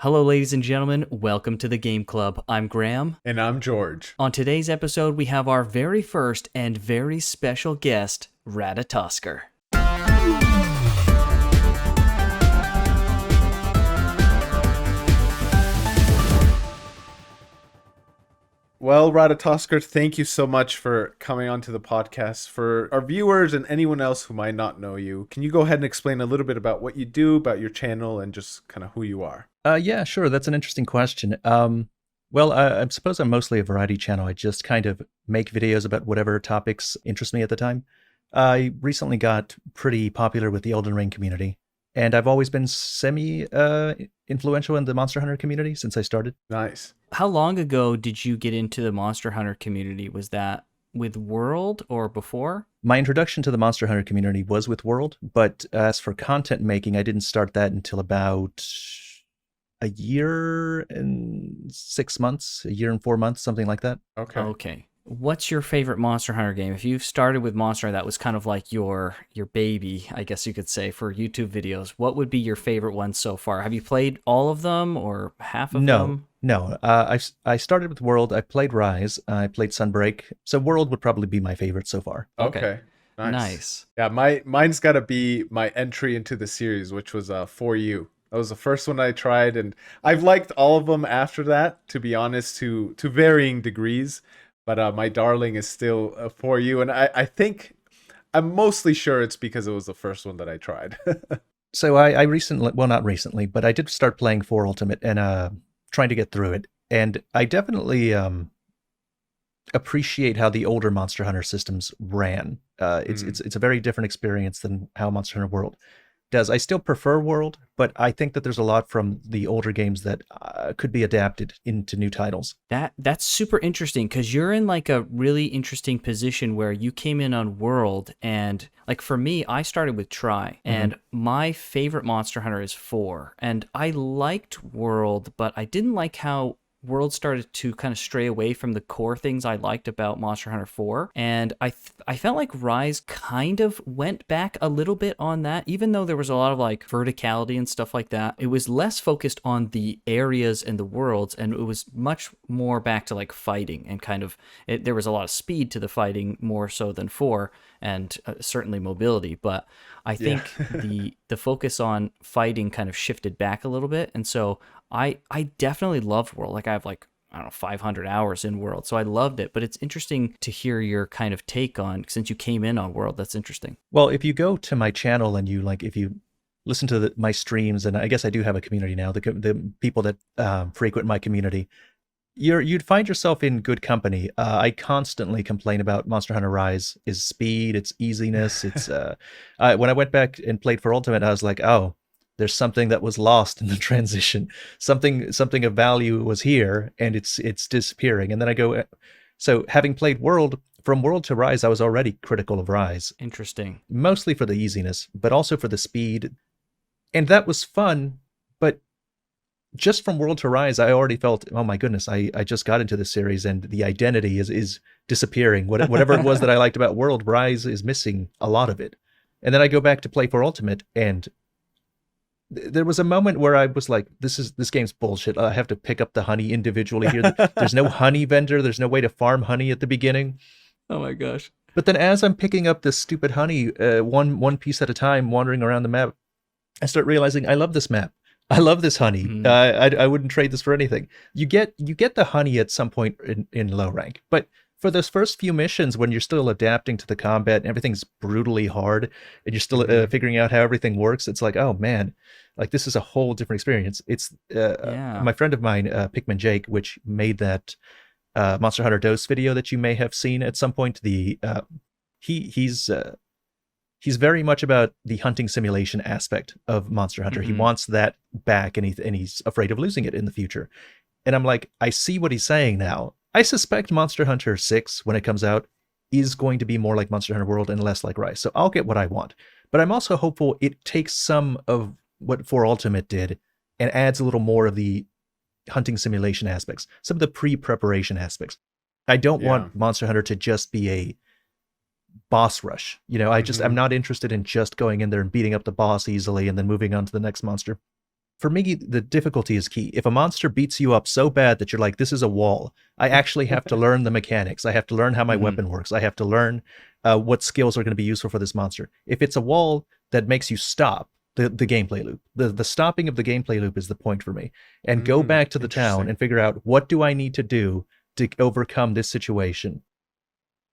Hello, ladies and gentlemen. Welcome to the Game Club. I'm Graham. And I'm George. On today's episode, we have our very first and very special guest, Ratatoskr. Well, Ratatoskr, thank you so much for coming onto the podcast. For our viewers and anyone else who might not know you, can you go ahead and explain a little bit about what you do, about your channel, and just kind of who you are? Yeah, sure. That's an interesting question. I suppose I'm mostly a variety channel. I just kind of make videos about whatever topics interest me at the time. I recently got pretty popular with the Elden Ring community, and I've always been semi-influential in the Monster Hunter community since I started. Nice. How long ago did you get into the Monster Hunter community? Was that with World or before? My introduction to the Monster Hunter community was with World, but as for content making, I didn't start that until about a year and 6 months, a year and 4 months, something like that. Okay. What's your favorite Monster Hunter game? If you've started with Monster Hunter, that was kind of like your baby, I guess you could say, for YouTube videos. What would be your favorite one so far? Have you played all of them or half of them? No. I started with World. I played Rise. I played Sunbreak. So World would probably be my favorite so far. Okay. Nice. Yeah, mine's got to be my entry into the series, which was For You. That was the first one I tried, and I've liked all of them after that, to be honest, to varying degrees. But my darling is still For You, and I think I'm mostly sure it's because it was the first one that I tried. So I recently, well, not recently, but I did start playing 4 Ultimate and trying to get through it. And I definitely appreciate how the older Monster Hunter systems ran. It's a very different experience than how Monster Hunter World does. I still prefer World, but I think that there's a lot from the older games that could be adapted into new titles. That's super interesting because you're in like a really interesting position where you came in on World, and like for me, I started with Tri, and my favorite Monster Hunter is 4, and I liked World, but I didn't like how World started to kind of stray away from the core things I liked about Monster Hunter 4, and I felt like Rise kind of went back a little bit on that, even though there was a lot of like verticality and stuff like that. It was less focused on the areas and the worlds, and it was much more back to like fighting and kind of, there was a lot of speed to the fighting more so than 4, and certainly mobility, but I think the focus on fighting kind of shifted back a little bit, and so I definitely loved World. Like I have like, I don't know, 500 hours in World, so I loved it. But it's interesting to hear your kind of take on, since you came in on World. That's interesting. Well, if you go to my channel and if you listen to my streams, and I guess I do have a community now, the people that frequent my community, you'd find yourself in good company. I constantly complain about Monster Hunter Rise, its speed, its easiness. It's when I went back and played for Ultimate, I was like, oh, there's something that was lost in the transition. Something of value was here, and it's disappearing. And then I go, so having played World, from World to Rise, I was already critical of Rise. Interesting. Mostly for the easiness, but also for the speed. And that was fun, but just from World to Rise, I already felt, oh my goodness, I just got into this series, and the identity is disappearing. Whatever it was that I liked about World, Rise is missing a lot of it. And then I go back to play for Ultimate, and there was a moment where I was like, this game's bullshit. I have to pick up the honey individually here. There's no honey vendor. There's no way to farm honey at the beginning. Oh my gosh. But then as I'm picking up this stupid honey, one piece at a time, wandering around the map, I start realizing I love this map. I love this honey. I wouldn't trade this for anything. You get the honey at some point in low rank, but for those first few missions, when you're still adapting to the combat and everything's brutally hard, and you're still figuring out how everything works, it's like, oh man, like this is a whole different experience. It's my friend of mine, Pikmin Jake, which made that Monster Hunter Dose video that you may have seen at some point. He's very much about the hunting simulation aspect of Monster Hunter. He wants that back, and he's afraid of losing it in the future. And I'm like, I see what he's saying now. I suspect Monster Hunter 6, when it comes out, is going to be more like Monster Hunter World and less like Rise. So I'll get what I want. But I'm also hopeful it takes some of what 4 Ultimate did and adds a little more of the hunting simulation aspects, some of the pre-preparation aspects. I don't want Monster Hunter to just be a boss rush. I'm not interested in just going in there and beating up the boss easily and then moving on to the next monster. for me, the difficulty is key. If a monster beats you up so bad that you're like, this is a wall, I actually have to learn the mechanics. I have to learn how my weapon works. I have to learn what skills are going to be useful for this monster. If it's a wall that makes you stop the gameplay loop, the stopping of the gameplay loop is the point for me. And go back to the town and figure out, what do I need to do to overcome this situation?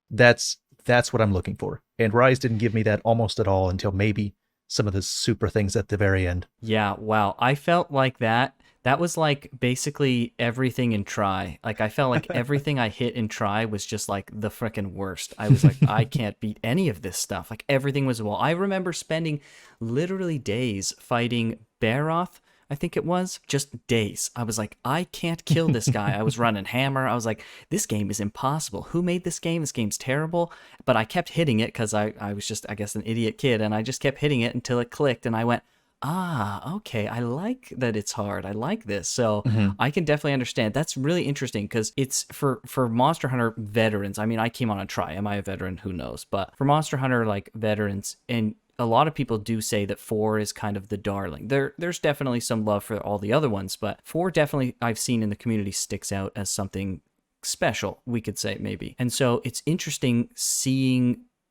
That's what I'm looking for. And Rise didn't give me that almost at all until maybe some of the super things at the very end. Yeah, wow. I felt like that was like basically everything in Try. Like I felt like everything I hit in Try was just like the freaking worst. I was like, I can't beat any of this stuff. Like everything was a wall. I remember spending literally days fighting Baroth, I think it was, just days. I was like, I can't kill this guy. I was running hammer. I was like, this game is impossible. Who made this game? This game's terrible. But I kept hitting it because I was just, I guess, an idiot kid. And I just kept hitting it until it clicked. And I went, okay, I like that it's hard. I like this. So I can definitely understand. That's really interesting because it's for Monster Hunter veterans. I mean, I came on a Try. Am I a veteran? Who knows? But for Monster Hunter, like veterans, and a lot of people do say that 4 is kind of the darling. There's definitely some love for all the other ones, but 4 definitely I've seen in the community sticks out as something special, we could say maybe. And so it's interesting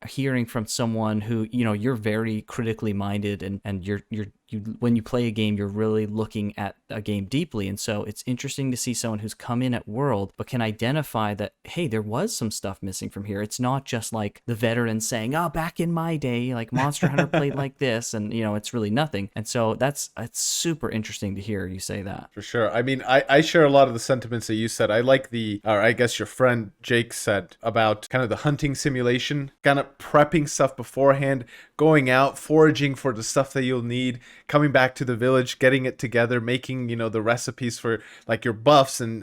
hearing from someone who, you know, you're very critically minded and you when you play a game, you're really looking at a game deeply. And so it's interesting to see someone who's come in at World, but can identify that, hey, there was some stuff missing from here. It's not just like the veterans saying, oh, back in my day, like Monster Hunter played like this, and, you know, it's really nothing. And so it's super interesting to hear you say that. For sure. I mean, I share a lot of the sentiments that you said. I like or I guess your friend Jake said about kind of the hunting simulation, kind of prepping stuff beforehand, going out, foraging for the stuff that you'll need, coming back to the village, getting it together, making, you know, the recipes for like your buffs and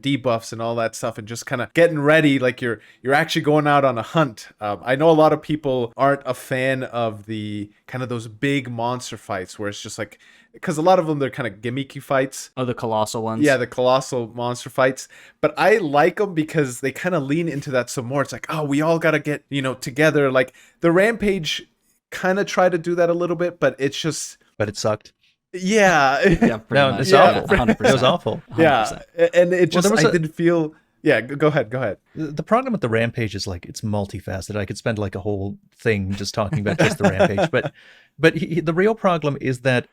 debuffs and all that stuff, and just kind of getting ready like you're actually going out on a hunt. I know a lot of people aren't a fan of the kind of those big monster fights where it's just like, because a lot of them, they're kind of gimmicky fights. Oh, the colossal ones? Yeah, the colossal monster fights. But I like them because they kind of lean into that some more. It's like, oh, we all got to get, you know, together. Like the Rampage kind of try to do that a little bit, but it's just... But it sucked. Yeah. Yeah, no, much. it's Yeah, awful. 100%. It was awful. 100%. Yeah. And it just, I didn't feel... Yeah, go ahead. The problem with the Rampage is like it's multifaceted. I could spend like a whole thing just talking about just the Rampage. But the real problem is that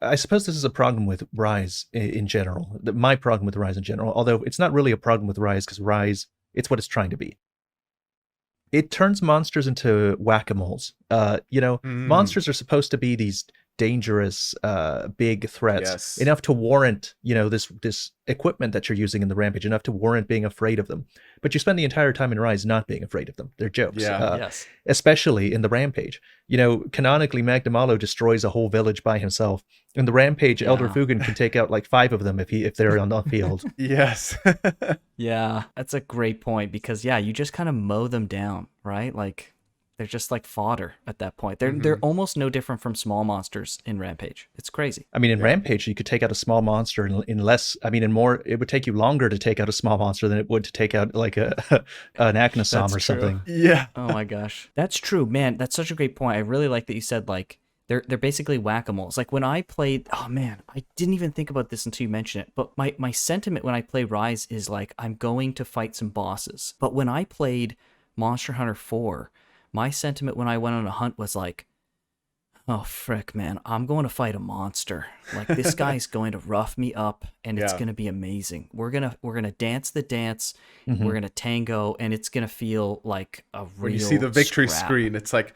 I suppose this is a problem with Rise in general. My problem with Rise in general, although it's not really a problem with Rise because Rise, it's what it's trying to be. It turns monsters into whack-a-moles. Monsters are supposed to be these dangerous, big threats, Yes. enough to warrant, this equipment that you're using in the Rampage, enough to warrant being afraid of them. But you spend the entire time in Rise not being afraid of them. They're jokes. Yeah. Yes. Especially in the Rampage. Canonically, Magnamalo destroys a whole village by himself. In the Rampage, Elder Fugan can take out like 5 of them if they're on the field. Yes. Yeah, that's a great point because, you just kind of mow them down, right? Like, they're just like fodder at that point. They're almost no different from small monsters in Rampage. It's crazy. I mean, in Rampage, you could take out a small monster in less. I mean, it would take you longer to take out a small monster than it would to take out like an Acnosom or something. Yeah. Oh my gosh, that's true, man. That's such a great point. I really like that you said like they're basically whack-a-moles. Like when I played, oh man, I didn't even think about this until you mentioned it. But my sentiment when I play Rise is like I'm going to fight some bosses. But when I played Monster Hunter 4. My sentiment when I went on a hunt was like, oh, frick, man, I'm going to fight a monster. Like, this guy's going to rough me up, and it's going to be amazing. We're gonna dance the dance, we're going to tango, and it's going to feel like a real When you see the victory scrap. screen, it's like,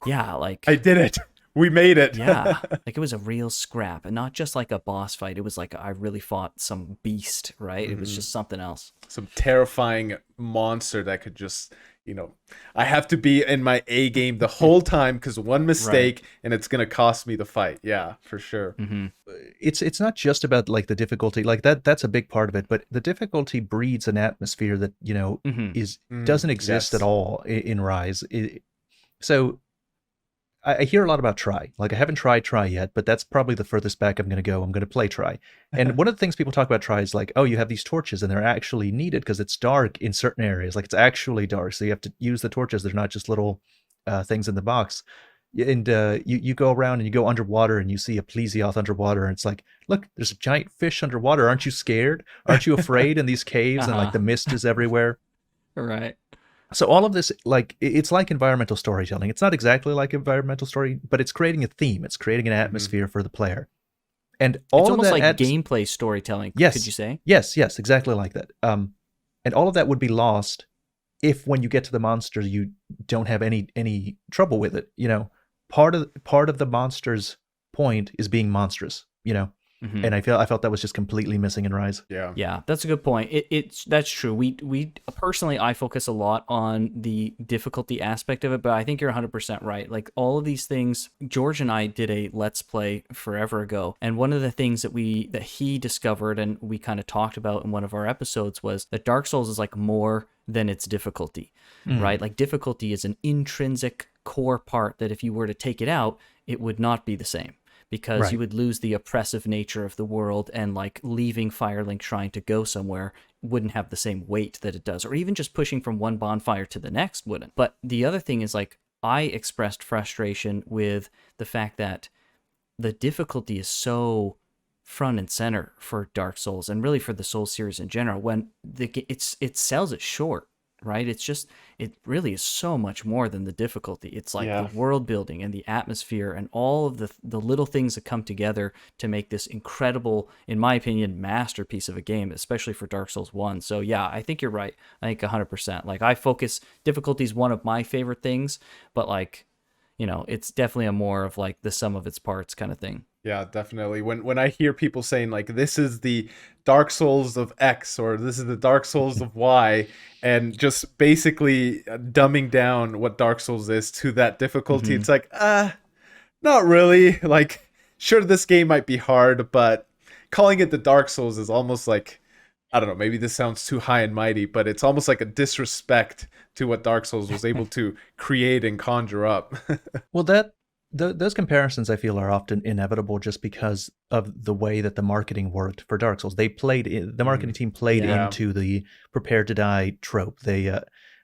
yeah, like... I did it. We made it. Yeah, like it was a real scrap, and not just like a boss fight. It was like I really fought some beast, right? It was just something else. Some terrifying monster that could just... I have to be in my A game the whole time because one mistake and it's going to cost me the fight. Yeah, for sure. Mm-hmm. It's not just about like the difficulty, like that's a big part of it, but the difficulty breeds an atmosphere that, doesn't exist at all in Rise. So I hear a lot about Try. Like I haven't tried Try yet, but that's probably the furthest back I'm going to go. I'm going to play Try. And one of the things people talk about Try is like, oh, you have these torches and they're actually needed because it's dark in certain areas. Like it's actually dark. So you have to use the torches. They're not just little things in the box. And you go around and you go underwater and you see a plesioth underwater, and it's like, look, there's a giant fish underwater. Aren't you scared? Aren't you afraid in these caves? And like the mist is everywhere. Right. So all of this, like, it's like environmental storytelling. It's not exactly like environmental story, but it's creating a theme. It's creating an atmosphere for the player. And all It's of almost that like gameplay storytelling, yes, could you say? Yes, exactly like that. And all of that would be lost if when you get to the monster, you don't have any trouble with it. You know, part of the monster's point is being monstrous, you know. Mm-hmm. And I felt that was just completely missing in Rise. Yeah, that's a good point. That's true. We personally, I focus a lot on the difficulty aspect of it, but I think you're 100% right. Like all of these things, George and I did a Let's Play forever ago, and one of the things that he discovered and we kind of talked about in one of our episodes was that Dark Souls is like more than its difficulty, right? Like difficulty is an intrinsic core part that if you were to take it out, it would not be the same. Because you would lose the oppressive nature of the world, and like leaving Firelink Shrine to go somewhere wouldn't have the same weight that it does, or even just pushing from one bonfire to the next wouldn't. But the other thing is, like, I expressed frustration with the fact that the difficulty is so front and center for Dark Souls, and really for the Souls series in general, when it sells it short. Right? It really is so much more than the difficulty. It's like the world building and the atmosphere and all of the little things that come together to make this incredible, in my opinion, masterpiece of a game, especially for Dark Souls 1. So yeah, I think you're right. I think 100%. Like difficulty is one of my favorite things, but like, you know, it's definitely a more of like the sum of its parts kind of thing. Yeah, definitely. When I hear people saying like this is the Dark Souls of X or this is the Dark Souls of Y, and just basically dumbing down what Dark Souls is to that difficulty, it's like, not really. Like, sure, this game might be hard, but calling it the Dark Souls is almost like, I don't know, maybe this sounds too high and mighty, but it's almost like a disrespect to what Dark Souls was able to create and conjure up. Well, those comparisons I feel are often inevitable just because of the way that the marketing worked for Dark Souls. The marketing team played into the prepare to die trope.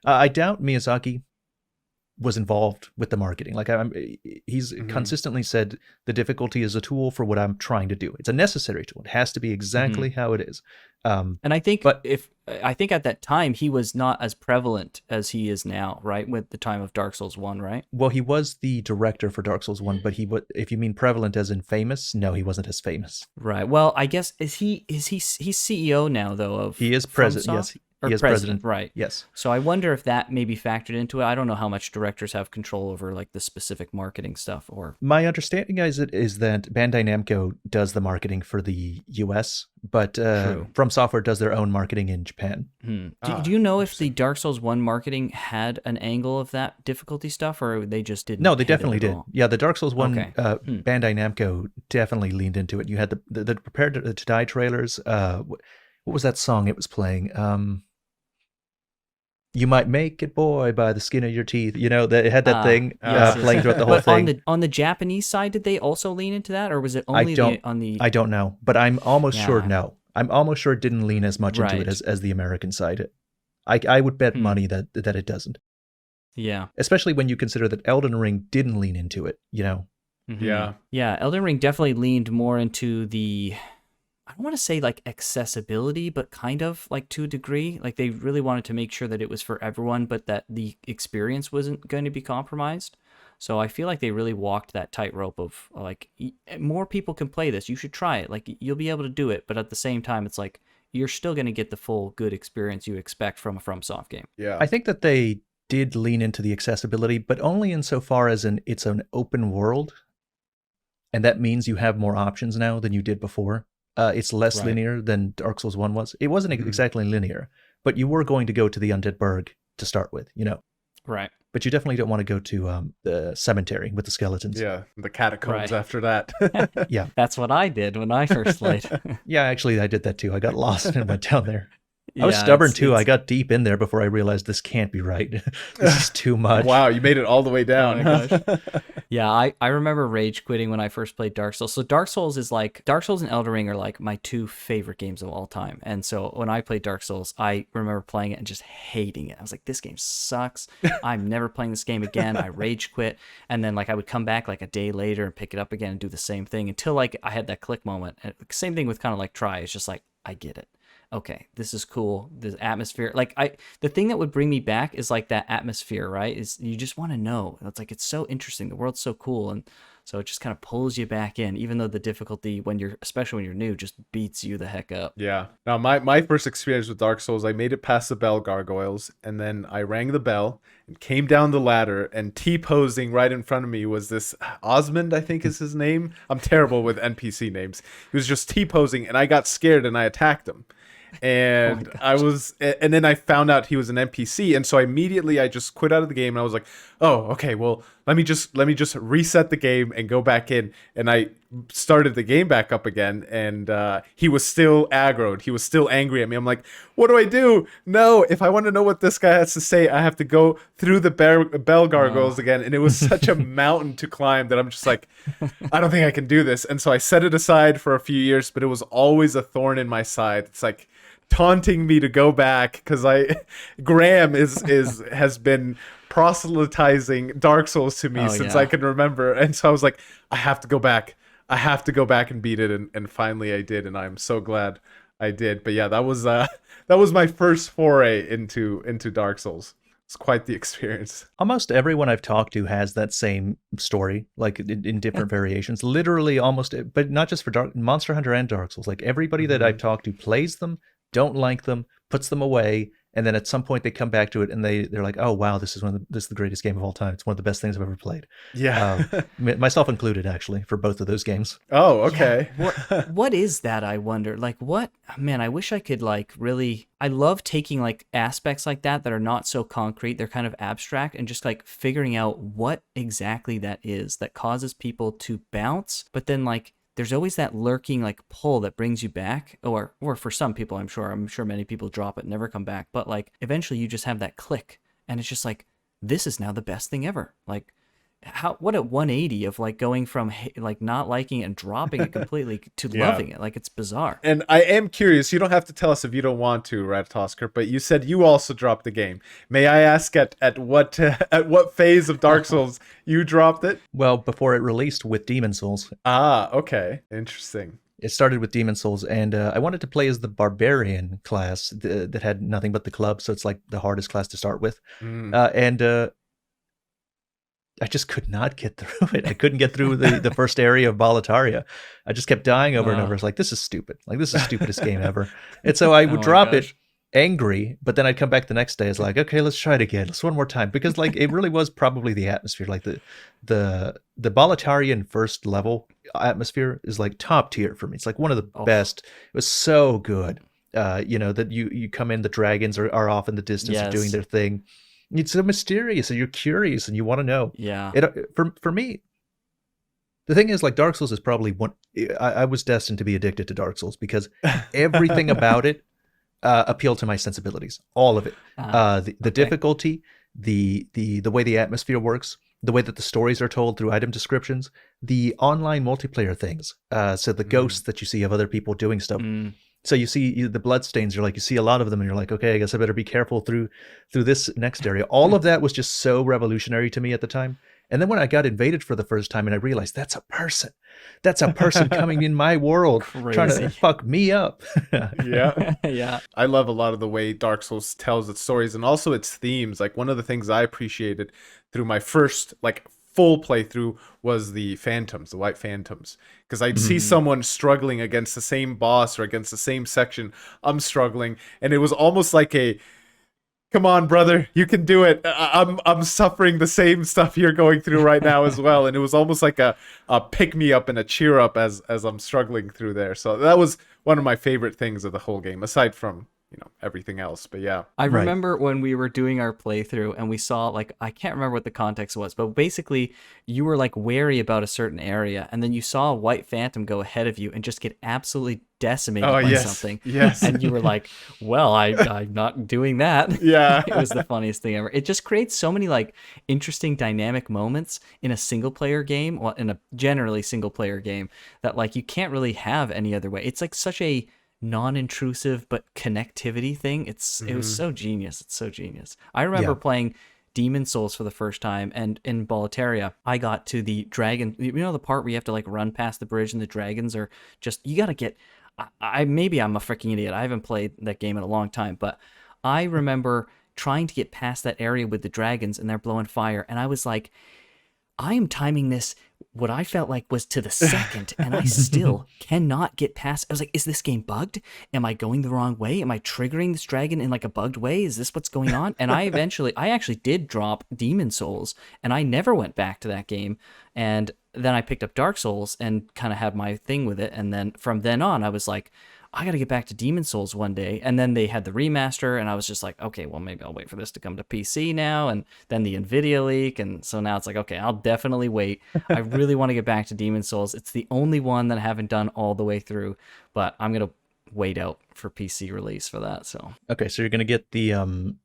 I doubt Miyazaki was involved with the marketing. Like he's consistently said the difficulty is a tool for what I'm trying to do. It's a necessary tool. It has to be exactly how it is. And I think I think at that time he was not as prevalent as he is now, right? With the time of Dark Souls 1, right? Well, he was the director for Dark Souls 1, but if you mean prevalent as in famous, no, he wasn't as famous. Right. Well, I guess he's CEO now though of He is president. Yes. He is president, right? Yes. So I wonder if that maybe factored into it. I don't know how much directors have control over like the specific marketing stuff. Or my understanding is that Bandai Namco does the marketing for the US, but From Software does their own marketing in Japan. Do you know if the Dark Souls 1 marketing had an angle of that difficulty stuff, or they just didn't? No, they definitely did. Yeah, the Dark Souls 1 Bandai Namco definitely leaned into it. You had the Prepare to Die trailers. What was that song it was playing? You might make it, boy, by the skin of your teeth. You know, it had that thing playing throughout the whole thing. But on the Japanese side, did they also lean into that, or was it only on the? I don't know, but I'm almost sure no. I'm almost sure it didn't lean as much into it as the American side. I would bet money that it doesn't. Yeah. Especially when you consider that Elden Ring didn't lean into it. You know. Yeah. Yeah. Elden Ring definitely leaned more into the. I don't want to say like accessibility, but kind of like to a degree. Like they really wanted to make sure that it was for everyone, but that the experience wasn't going to be compromised. So I feel like they really walked that tightrope of like, more people can play this. You should try it. Like you'll be able to do it. But at the same time, it's like, you're still going to get the full good experience you expect from a FromSoft game. Yeah. I think that they did lean into the accessibility, but only insofar as it's an open world. And that means you have more options now than you did before. It's less linear than Dark Souls 1 was. It wasn't exactly linear, but you were going to go to the Undead Burg to start with, you know. Right. But you definitely don't want to go to the cemetery with the skeletons. Yeah, the catacombs after that. Yeah. That's what I did when I first played. Yeah, actually, I did that too. I got lost and went down there. I was Yeah, stubborn too. I got deep in there before I realized this can't be right. This is too much. Wow, you made it all the way down. Oh my gosh. Yeah, I remember rage quitting when I first played Dark Souls. So Dark Souls and Elden Ring are like my two favorite games of all time. And so when I played Dark Souls, I remember playing it and just hating it. I was like, this game sucks. I'm never playing this game again. I rage quit. And then like I would come back like a day later and pick it up again and do the same thing until like I had that click moment. And same thing with kind of like Try. It's just like, I get it. Okay, this is cool. This atmosphere, the thing that would bring me back is like that atmosphere, right? Is you just want to know. It's like, it's so interesting. The world's so cool. And so it just kind of pulls you back in, even though the difficulty especially when you're new, just beats you the heck up. Yeah. Now, my first experience with Dark Souls, I made it past the bell gargoyles, and then I rang the bell and came down the ladder, and T-posing right in front of me was this Osmond, I think is his name. I'm terrible with NPC names. He was just T-posing, and I got scared, and I attacked him. And and then I found out he was an NPC, and so immediately I just quit out of the game, and I was like, oh, okay, well, let me just reset the game and go back in. And I started the game back up again, and he was still aggroed. He was still angry at me. I'm like, what do I do? No, if I want to know what this guy has to say, I have to go through the bell gargoyles again. And it was such a mountain to climb that I'm just like, I don't think I can do this. And so I set it aside for a few years, but it was always a thorn in my side. It's like taunting me to go back, because Graham has been proselytizing Dark Souls to me since I can remember. And so I was like, I have to go back. I have to go back and beat it, and finally I did, and I'm so glad I did. But yeah, that was my first foray into Dark Souls. It's quite the experience. Almost everyone I've talked to has that same story, like in different variations. Literally almost, but not just for Monster Hunter and Dark Souls. Like everybody that I've talked to plays them, don't like them, puts them away, and then at some point they come back to it and they're like, oh wow, this is the greatest game of all time. It's one of the best things I've ever played. Yeah, myself included, actually, for both of those games. Oh, okay. Yeah. What is that? I wonder. Like, what? Man, I wish I could really. I love taking like aspects like that are not so concrete. They're kind of abstract, and just like figuring out what exactly that is that causes people to bounce, but then like, there's always that lurking like pull that brings you back, or for some people, I'm sure many people drop it and never come back, but like eventually you just have that click, and it's just like, this is now the best thing ever. Like, what a 180 of like going from like not liking it and dropping it completely to loving it. Like, it's bizarre. And I am curious, you don't have to tell us if you don't want to, Ratatoskr, but you said you also dropped the game. May I ask at what phase of Dark Souls you dropped it? Well, before it released with Demon Souls. Ah, okay. Interesting. It started with Demon Souls, and I wanted to play as the Barbarian class that had nothing but the club, so it's like the hardest class to start with. And I just could not get through it. I couldn't get through the first area of Boletaria. I just kept dying over and over. It's like, this is stupid. Like, this is the stupidest game ever. And so I would drop it angry, but then I'd come back the next day. It's like, okay, let's try it again. Let's one more time. Because like, it really was probably the atmosphere. Like the Boletarian first level atmosphere is like top tier for me. It's like one of the best. It was so good. That you come in, the dragons are off in the distance doing their thing. It's so mysterious, and you're curious, and you want to know. Yeah. For me, the thing is, like, Dark Souls is probably one. I was destined to be addicted to Dark Souls because everything about it appealed to my sensibilities. All of it. The difficulty, the way the atmosphere works, the way that the stories are told through item descriptions, the online multiplayer things. So the ghosts that you see of other people doing stuff. So you see the bloodstains, you see a lot of them, and you're like, okay, I guess I better be careful through this next area. All of that was just so revolutionary to me at the time. And then when I got invaded for the first time and I realized that's a person coming in my world, trying to fuck me up. Yeah. I love a lot of the way Dark Souls tells its stories and also its themes. Like, one of the things I appreciated through my first full playthrough was the white phantoms, because I'd see someone struggling against the same boss or against the same section I'm struggling, and it was almost like a, come on, brother, you can do it. I'm suffering the same stuff you're going through right now as well. And it was almost like a pick me up and a cheer up as I'm struggling through there. So that was one of my favorite things of the whole game, aside from everything else. But yeah. I Right. remember when we were doing our playthrough and we saw, like, I can't remember what the context was, but basically you were like wary about a certain area, and then you saw a white phantom go ahead of you and just get absolutely decimated by yes, something. yes. And you were like, well, I'm not doing that. Yeah. It was the funniest thing ever. It just creates so many like interesting dynamic moments in a single player game, well, in a generally single player game, that like you can't really have any other way. It's like such a non-intrusive but connectivity thing. It was so genius. It's so genius. I remember playing Demon Souls for the first time, and in Boletaria I got to the dragon, the part where you have to like run past the bridge and the dragons are just, you gotta get, maybe I'm a freaking idiot, I haven't played that game in a long time, but I remember trying to get past that area with the dragons and they're blowing fire, and I was like, I am timing this what I felt like was to the second, and I still cannot get past. I was like, is this game bugged? Am I going the wrong way? Am I triggering this dragon in like a bugged way? Is this what's going on? And I actually did drop Demon Souls, and I never went back to that game. And then I picked up Dark Souls and kind of had my thing with it. And then from then on, I was like, I got to get back to Demon Souls one day. And then they had the remaster, and I was just like, okay, well, maybe I'll wait for this to come to PC now. And then the NVIDIA leak. And so now it's like, okay, I'll definitely wait. I really want to get back to Demon Souls. It's the only one that I haven't done all the way through, but I'm going to wait out for PC release for that. So, Okay, so you're going to get the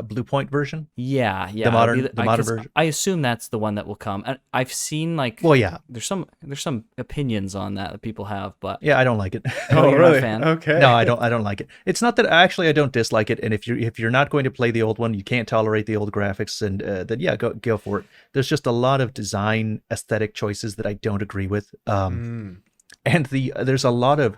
Blue Point version? yeah. The modern 'cause version? I assume that's the one that will come. And I've seen like, Well, yeah. there's some opinions on that people have, but Yeah, I don't like it. Oh, you're not a really? fan? Okay. No, I don't like it. It's not that I don't dislike it. And if you're not going to play the old one, you can't tolerate the old graphics, and then yeah, go for it. There's just a lot of design aesthetic choices that I don't agree with. And there's a lot of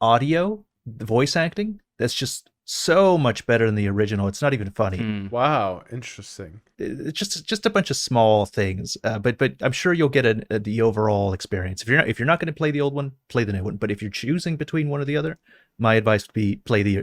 audio, the voice acting that's just so much better than the original. It's not even funny. Wow, interesting. It's just a bunch of small things, but I'm sure you'll get the overall experience. If you're not going to play the old one, play the new one. But if you're choosing between one or the other, my advice would be play the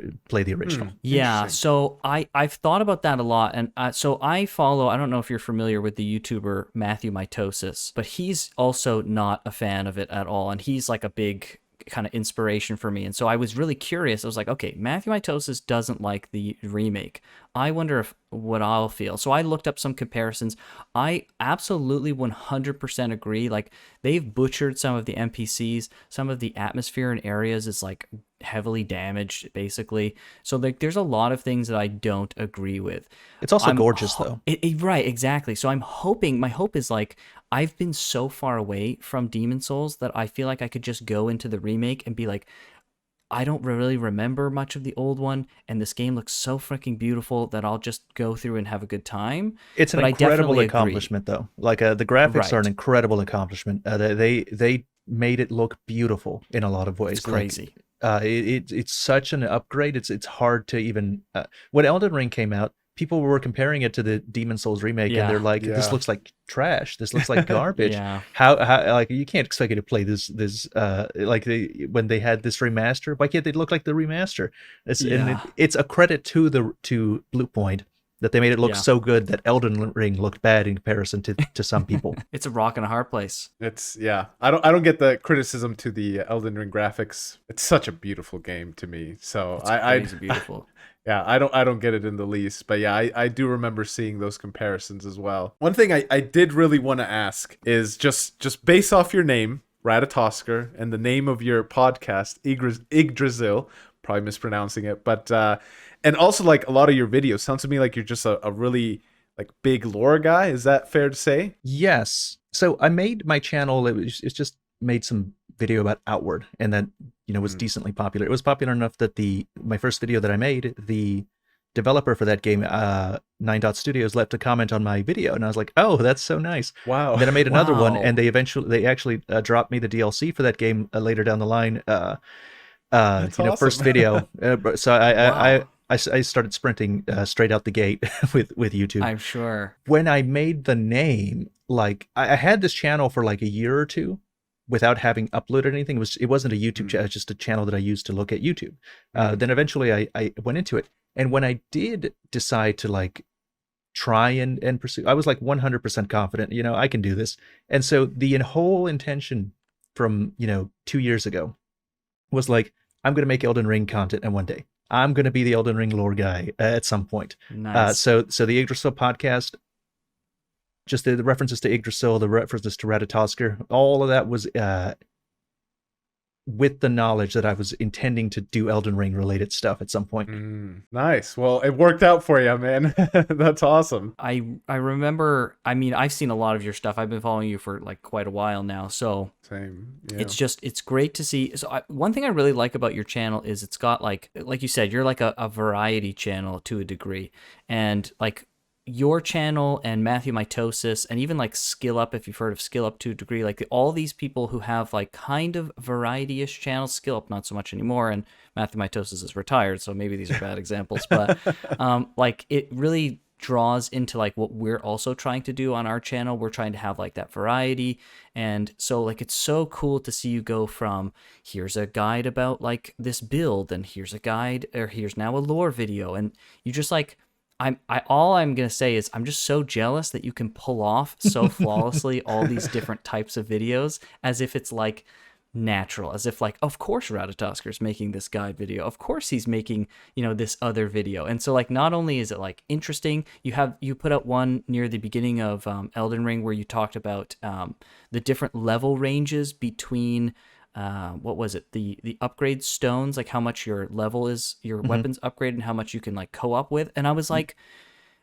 original. Yeah, Interesting. so I've thought about that a lot, and so I follow. I don't know if you're familiar with the YouTuber Matthew Mitosis, but he's also not a fan of it at all, and he's like a big kind of inspiration for me. And so I was really curious. I was like, okay, Matthew Mitosis doesn't like the remake. I wonder what I'll feel. So I looked up some comparisons. I absolutely 100% agree. Like, they've butchered some of the NPCs. Some of the atmosphere and areas is like heavily damaged, basically. So like, there's a lot of things that I don't agree with. It's also gorgeous, though. Right, exactly. So I'm hoping, my hope is like, I've been so far away from Demon Souls that I feel like I could just go into the remake and be like, I don't really remember much of the old one, and this game looks so freaking beautiful that I'll just go through and have a good time. It's an But I incredible definitely accomplishment, though. Like the graphics are Right. an incredible accomplishment. They made it look beautiful in a lot of ways. It's crazy. It's such an upgrade. It's hard to even. When Elden Ring came out, people were comparing it to the Demon Souls remake, and they're like, "This Yeah. looks like trash. This looks like garbage. Yeah. How like you can't expect you to play this like when they had this remaster. Why can't they look like the remaster?" And it's a credit to Blue Point that they made it look Yeah. so good that Elden Ring looked bad in comparison to some people. It's a rock and a hard place. It's I don't get the criticism to the Elden Ring graphics. It's such a beautiful game to me. So It's I crazy beautiful. yeah, I don't get it in the least. But yeah, I do remember seeing those comparisons as well. One thing I did really want to ask is just based off your name, Ratatoskr, and the name of your podcast, Yggdrasil, probably mispronouncing it, but and also like a lot of your videos sounds to me like you're just a really like big lore guy. Is that fair to say? Yes. So I made my channel. It's just made some video about Outward, and that was decently popular. It was popular enough that my first video that I made, the developer for that game, 9 Studios, left a comment on my video, and I was like, "Oh, that's so nice." Wow. And then I made another one, Wow. and they actually dropped me the DLC for that game later down the line. That's First awesome. video. So Wow. I started sprinting straight out the gate with YouTube. I'm sure. When I made the name, like I had this channel for like a year or two without having uploaded anything. It wasn't a YouTube channel, just a channel that I used to look at YouTube. Then eventually I went into it. And when I did decide to like try and pursue, I was like 100% confident, I can do this. And so the whole intention from, 2 years ago was like, I'm going to make Elden Ring content, and one day I'm going to be the Elden Ring lore guy at some point. Nice. So the Yggdrasil podcast, just the references to Yggdrasil, the references to Ratatoskr, all of that was with the knowledge that I was intending to do Elden Ring related stuff at some point. Nice. Well, it worked out for you, man. That's awesome. I remember, I mean, I've seen a lot of your stuff. I've been following you for like quite a while now. So Same. Yeah. it's great to see. So one thing I really like about your channel is it's got like you said, you're like a variety channel to a degree. And like your channel and Matthew Mitosis and even like Skill Up, if you've heard of Skill Up to a degree, like all these people who have like kind of variety-ish channels, Skill Up not so much anymore, and Matthew Mitosis is retired, so maybe these are bad examples, but like it really draws into like what we're also trying to do on our channel. We're trying to have like that variety, and so like it's so cool to see you go from here's a guide about like this build, and here's a guide, or here's now a lore video, and you just like all I'm gonna say is I'm just so jealous that you can pull off so flawlessly all these different types of videos as if it's like natural, as if like, of course Ratatoskr is making this guide video, of course he's making, you know, this other video. And so like not only is it like interesting, you put out one near the beginning of Elden Ring where you talked about the different level ranges between what was it, the upgrade stones, like how much your level is, your weapons upgrade, and how much you can like co-op with. And I was like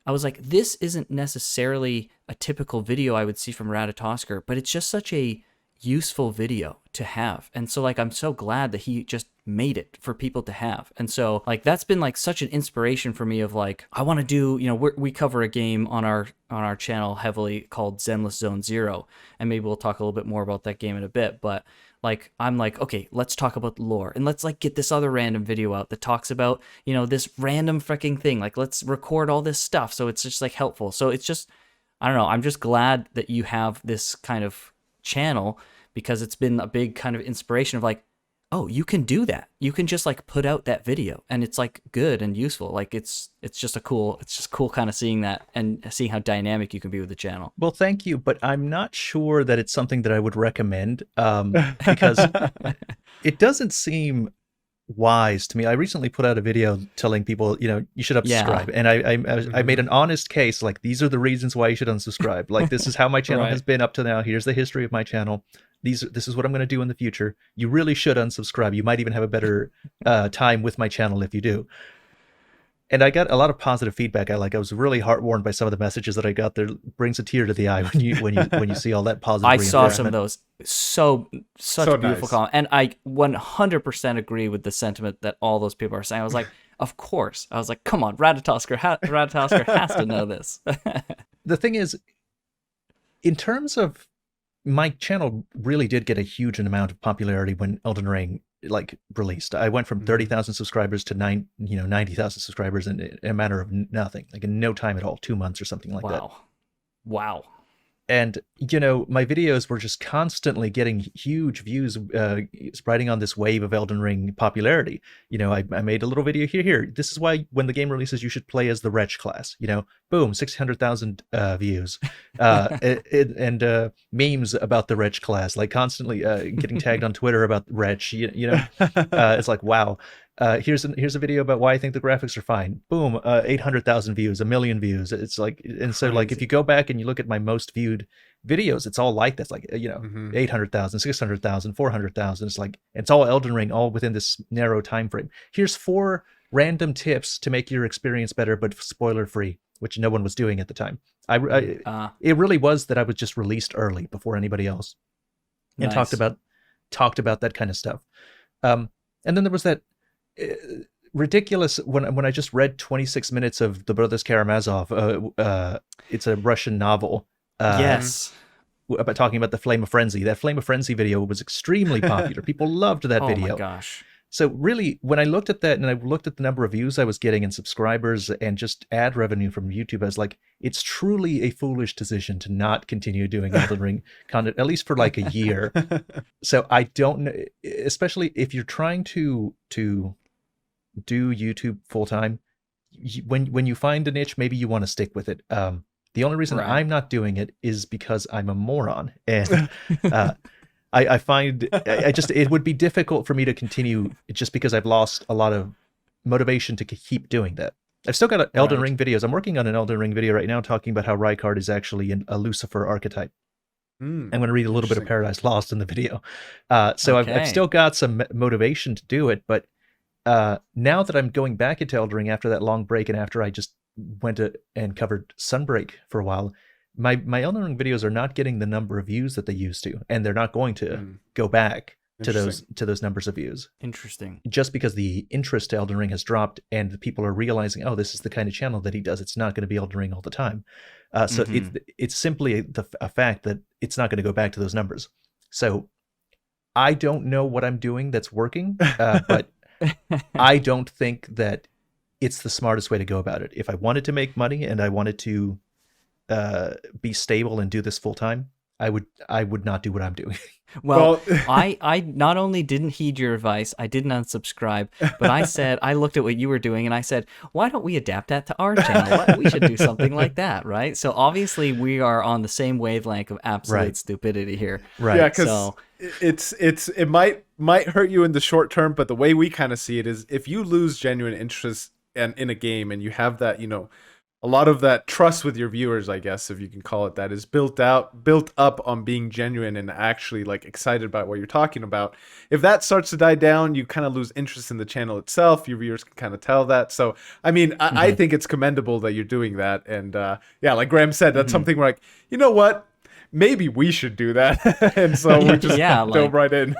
this isn't necessarily a typical video I would see from Ratatoskr, but it's just such a useful video to have. And so like I'm so glad that he just made it for people to have. And so like that's been like such an inspiration for me of like, I want to do, you know, we cover a game on our channel heavily called Zenless Zone Zero, and maybe we'll talk a little bit more about that game in a bit, but like, I'm like, okay, let's talk about lore, and let's like get this other random video out that talks about, you know, this random freaking thing. Like, let's record all this stuff. So it's just like helpful. So it's just, I don't know. I'm just glad that you have this kind of channel, because it's been a big kind of inspiration of like, oh, you can do that. You can just like put out that video and it's like good and useful. Like it's just cool kind of seeing that and seeing how dynamic you can be with the channel. Well, thank you, but I'm not sure that it's something that I would recommend because it doesn't seem wise to me. I recently put out a video telling people, you know, you should unsubscribe. Yeah. And I made an honest case, like, these are the reasons why you should unsubscribe. Like, this is how my channel has been up to now. Here's the history of my channel. This is what I'm going to do in the future. You really should unsubscribe. You might even have a better time with my channel if you do. And I got a lot of positive feedback. I was really heartwarmed by some of the messages that I got. There brings a tear to the eye when you see all that positive. I saw some of those. Such a beautiful nice comment, and I 100% agree with the sentiment that all those people are saying. I was like, of course. I was like, come on, Ratatoskr has to know this. The thing is, in terms of my channel, really did get a huge amount of popularity when Elden Ring released. I went from 30,000 subscribers to 90,000 subscribers in a matter of nothing, like in no time at all, 2 months or something like that. Wow. And, you know, my videos were just constantly getting huge views, riding on this wave of Elden Ring popularity. You know, I made a little video here. This is why when the game releases, you should play as the Wretch class. You know, boom, 600,000 views. And memes about the Wretch class, like constantly getting tagged on Twitter about Wretch. You know, it's like, wow. Here's a video about why I think the graphics are fine. Boom, 800,000 views, 1 million views. It's like, and so like if you go back and you look at my most viewed videos, it's all like this, like, you know, 800,000, 600,000, 400,000. It's like, it's all Elden Ring, all within this narrow time frame. Here's 4 random tips to make your experience better, but spoiler free, which no one was doing at the time. It really was that I was just released early before anybody else, and talked about that kind of stuff. And then there was that ridiculous when I just read 26 minutes of the Brothers Karamazov. It's a Russian novel. Yes. About talking about the Flame of Frenzy. That Flame of Frenzy video was extremely popular. People loved that video. Oh my gosh. So really, when I looked at that and I looked at the number of views I was getting and subscribers and just ad revenue from YouTube, I was like, it's truly a foolish decision to not continue doing Elden Ring content, at least for like a year. So I don't know, especially if you're trying to do YouTube full time, when you find a niche, maybe you want to stick with it. The only reason I'm not doing it is because I'm a moron, and I find I just it would be difficult for me to continue just because I've lost a lot of motivation to keep doing that. I've still got Elden Ring videos. I'm working on an Elden Ring video right now talking about how Rykard is actually a Lucifer archetype. I'm going to read a little bit of Paradise Lost in the video. So I've still got some motivation to do it, but now that I'm going back into Elden Ring after that long break and after I just went and covered Sunbreak for a while, my Elden Ring videos are not getting the number of views that they used to, and they're not going to go back to those numbers of views. Interesting. Just because the interest to Elden Ring has dropped and the people are realizing, oh, this is the kind of channel that he does. It's not going to be Elden Ring all the time. So it's simply a fact that it's not going to go back to those numbers. So I don't know what I'm doing that's working, but I don't think that it's the smartest way to go about it. If I wanted to make money and I wanted to be stable and do this full time, I would not do what I'm doing. Well, I not only didn't heed your advice, I didn't unsubscribe, but I looked at what you were doing and I said, why don't we adapt that to our channel? We should do something like that, right? So obviously we are on the same wavelength of absolute stupidity here. Right. Yeah, because it might hurt you in the short term, but the way we kind of see it is if you lose genuine interest in a game and you have that, a lot of that trust with your viewers, I guess, if you can call it that, is built up on being genuine and actually like excited about what you're talking about. If that starts to die down, you kind of lose interest in the channel itself. Your viewers can kind of tell that. So, I mean, I think it's commendable that you're doing that. And like Graham said, that's something where like, you know what? Maybe we should do that. And so we just dove right in.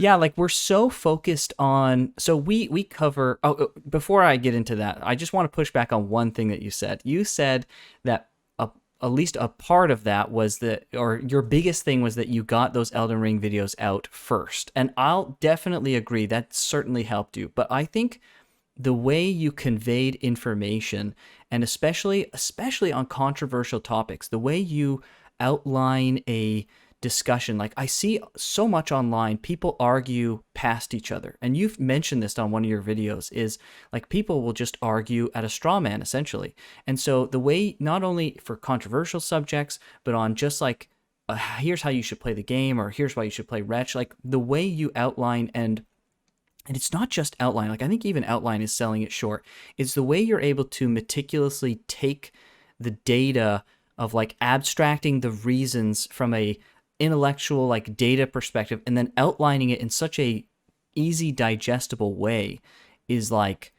Yeah, like we're so focused on, so we cover, before I get into that, I just want to push back on one thing that you said. You said that at least a part of that was that, or your biggest thing was that you got those Elden Ring videos out first. And I'll definitely agree, that certainly helped you. But I think the way you conveyed information, and especially on controversial topics, the way you outline a discussion, like I see so much online, people argue past each other, and you've mentioned this on one of your videos, is like people will just argue at a straw man essentially. And so the way, not only for controversial subjects, but on just like here's how you should play the game, or here's why you should play Wretch, like the way you outline, and it's not just outline, like I think even outline is selling it short, it's the way you're able to meticulously take the data of like abstracting the reasons from a intellectual like data perspective and then outlining it in such a easy digestible way is like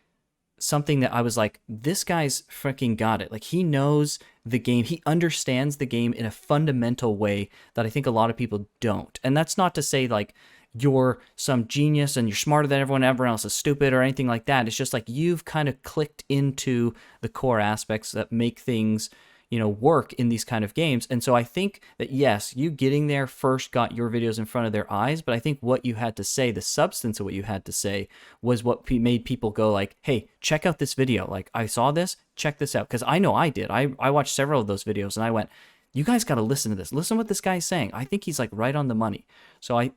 something that I was like, this guy's freaking got it. Like he knows the game, he understands the game in a fundamental way that I think a lot of people don't. And that's not to say like you're some genius and you're smarter than everyone else is stupid or anything like that. It's just like you've kind of clicked into the core aspects that make things work in these kind of games. And so I think that, yes, you getting there first got your videos in front of their eyes, but I think what you had to say, the substance of what you had to say, was what made people go like, hey, check out this video. Like, I saw this, check this out. Because I know I did. I watched several of those videos and I went, you guys got to listen to this. Listen to what this guy's saying. I think he's like right on the money. So I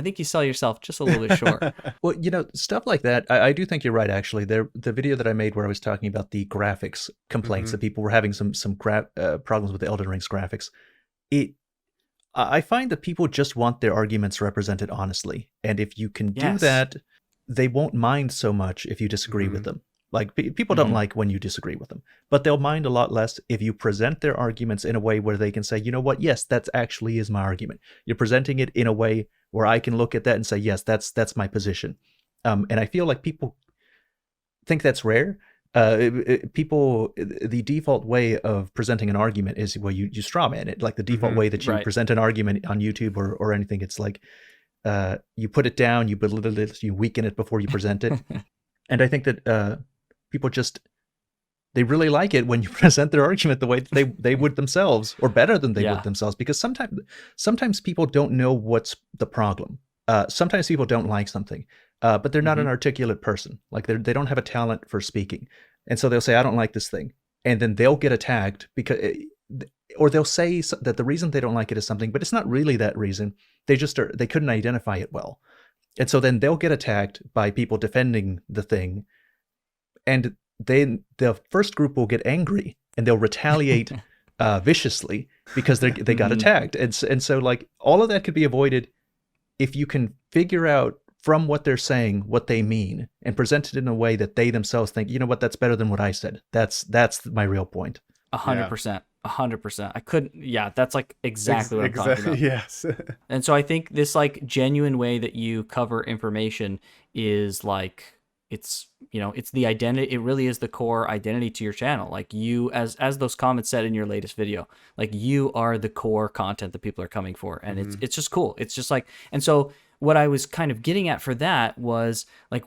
think you sell yourself just a little bit short. Well, stuff like that. I do think you're right. Actually, the video that I made where I was talking about the graphics complaints that people were having some problems with the Elden Ring's graphics. I find that people just want their arguments represented honestly, and if you can do that, they won't mind so much if you disagree with them. Like people don't like when you disagree with them, but they'll mind a lot less if you present their arguments in a way where they can say, you know what, yes, that actually is my argument. You're presenting it in a way where I can look at that and say, yes, that's my position. And I feel like people think that's rare. People, the default way of presenting an argument is, well, you straw man it. Like the default way that you present an argument on YouTube or anything, it's like you put it down, you belittle it, you weaken it before you present it. And I think that people they really like it when you present their argument the way that they would themselves, or better than they would themselves, because sometimes people don't know what's the problem. Sometimes people don't like something, but they're not an articulate person. Like they don't have a talent for speaking. And so they'll say, I don't like this thing. And then they'll get attacked or they'll say that the reason they don't like it is something, but it's not really that reason. They couldn't identify it well. And so then they'll get attacked by people defending the thing. And then the first group will get angry and they'll retaliate viciously because they got attacked. And so like all of that could be avoided if you can figure out from what they're saying what they mean and present it in a way that they themselves think, you know what, that's better than what I said. That's my real point. 100%. 100%. I couldn't. Yeah, that's like exactly what I'm talking about. Yes. And so I think this like genuine way that you cover information is like it's it's the identity. It really is the core identity to your channel. Like you, as those comments said in your latest video, like you are the core content that people are coming for, and it's just cool. It's just like, and so what I was kind of getting at for that was like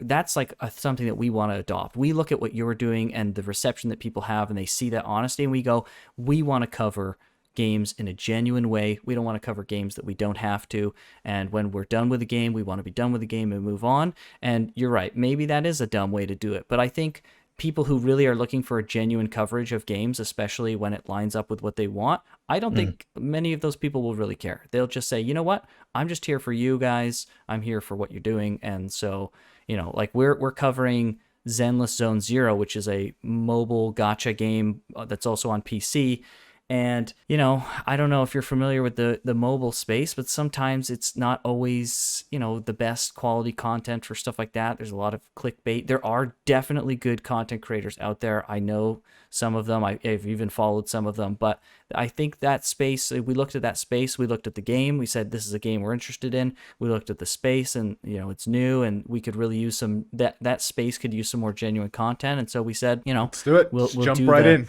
that's like something that we want to adopt. We look at what you're doing and the reception that people have, and they see that honesty, and we go, we want to cover games in a genuine way. We don't want to cover games that we don't have to. And when we're done with the game, we want to be done with the game and move on. And you're right. Maybe that is a dumb way to do it. But I think people who really are looking for a genuine coverage of games, especially when it lines up with what they want, I don't think many of those people will really care. They'll just say, you know what? I'm just here for you guys. I'm here for what you're doing. And so, like we're covering Zenless Zone Zero, which is a mobile gacha game that's also on PC. And, I don't know if you're familiar with the mobile space, but sometimes it's not always, the best quality content for stuff like that. There's a lot of clickbait. There are definitely good content creators out there. I know some of them. I've even followed some of them. But I think that space, we looked at that space. We looked at the game. We said, this is a game we're interested in. We looked at the space and, it's new and we could really use that space could use some more genuine content. And so we said, let's do it. We'll jump right in.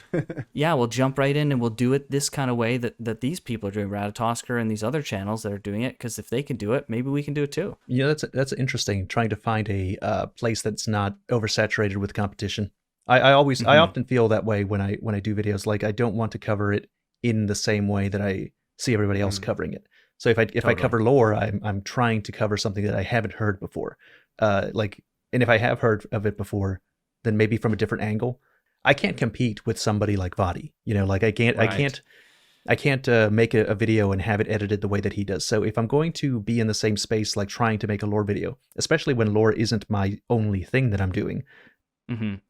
Yeah, we'll jump right in and we'll do it this kind of way that these people are doing, Ratatoskr and these other channels that are doing it. Because if they can do it, maybe we can do it too. That's interesting. Trying to find a place that's not oversaturated with competition. I often feel that way when I do videos. Like I don't want to cover it in the same way that I see everybody else covering it. So if I cover lore, I'm trying to cover something that I haven't heard before. And if I have heard of it before, then maybe from a different angle. I can't compete with somebody like Vadi. Like I can't make a video and have it edited the way that he does. So if I'm going to be in the same space, like trying to make a lore video, especially when lore isn't my only thing that I'm doing,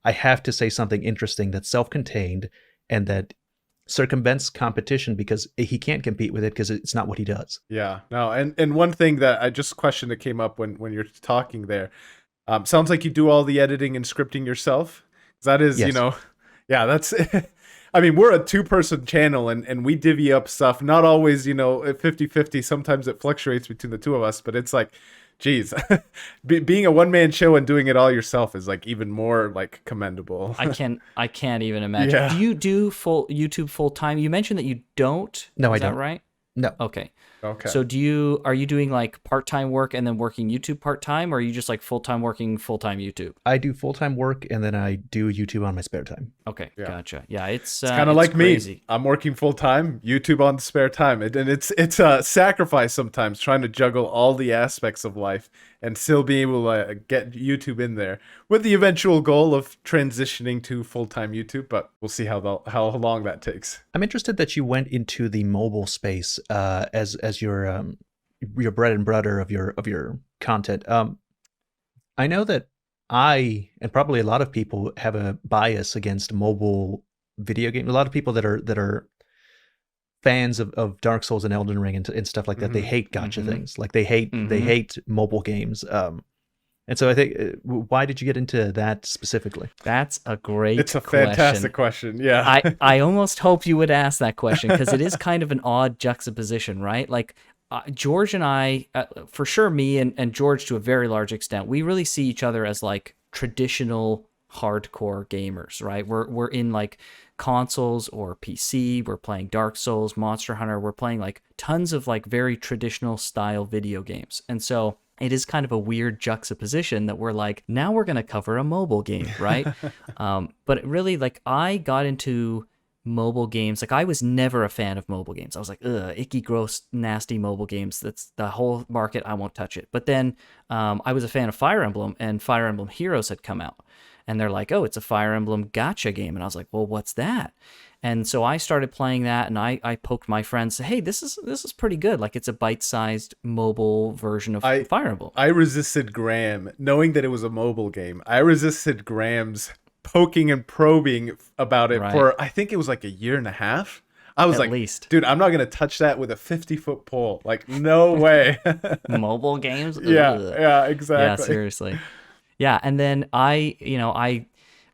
I have to say something interesting that's self-contained and that circumvents competition because he can't compete with it because it's not what he does. Yeah, no, and one thing that I just question that came up when you're talking there, sounds like you do all the editing and scripting yourself. That is, Yes. Yeah, that's, I mean, we're a 2-person channel and we divvy up stuff, not always, 50-50. Sometimes it fluctuates between the two of us, but it's like, geez, being a one-man show and doing it all yourself is like even more like commendable. I can't even imagine. Yeah. Do you do full YouTube full time? You mentioned that you don't. No, I Is that don't. right? No. Okay. Okay. So are you doing like part-time work and then working YouTube part-time, or are you just like full-time working full-time YouTube? I do full-time work and then I do YouTube on my spare time. Okay, Yeah. gotcha. Yeah, it's kind of like crazy. me. I'm working full time, YouTube on the spare time, and it's a sacrifice sometimes trying to juggle all the aspects of life and still be able to get YouTube in there, with the eventual goal of transitioning to full time YouTube. But we'll see how long that takes. I'm interested that you went into the mobile space as your bread and butter of your content. I know that I and probably a lot of people have a bias against mobile video games. A lot of people that are fans of Dark Souls and Elden Ring and stuff like that, they hate gacha things. Like they hate mobile games. And so I think, why did you get into that specifically? That's a great It's a question. fantastic question. Yeah. I almost hoped you would ask that question because it is kind of an odd juxtaposition, right? Like George and I, for sure me and George to a very large extent, we really see each other as like traditional hardcore gamers, right? We're in like consoles or PC, we're playing Dark Souls, Monster Hunter, we're playing like tons of like very traditional style video games. And so it is kind of a weird juxtaposition that we're like, now we're going to cover a mobile game, right? But really, like, I got into mobile games. Like, I was never a fan of mobile games. I was like, ugh, icky, gross, nasty mobile games. That's the whole market. I won't touch it. But then I was a fan of Fire Emblem, and Fire Emblem Heroes had come out. And they're like, oh, it's a Fire Emblem gacha game. And I was like, well, what's that? And so I started playing that, and I poked my friends, hey, this is pretty good. Like, it's a bite-sized mobile version of Fire Emblem. I resisted Graham, knowing that it was a mobile game. I resisted Graham's poking and probing about it Right. for, I think it was like a year and a half. I was At like, least. dude, I'm not going to touch that with a 50-foot pole. Like, no way. Mobile games? Yeah, Ugh. yeah, Yeah, exactly. seriously. Yeah, and then I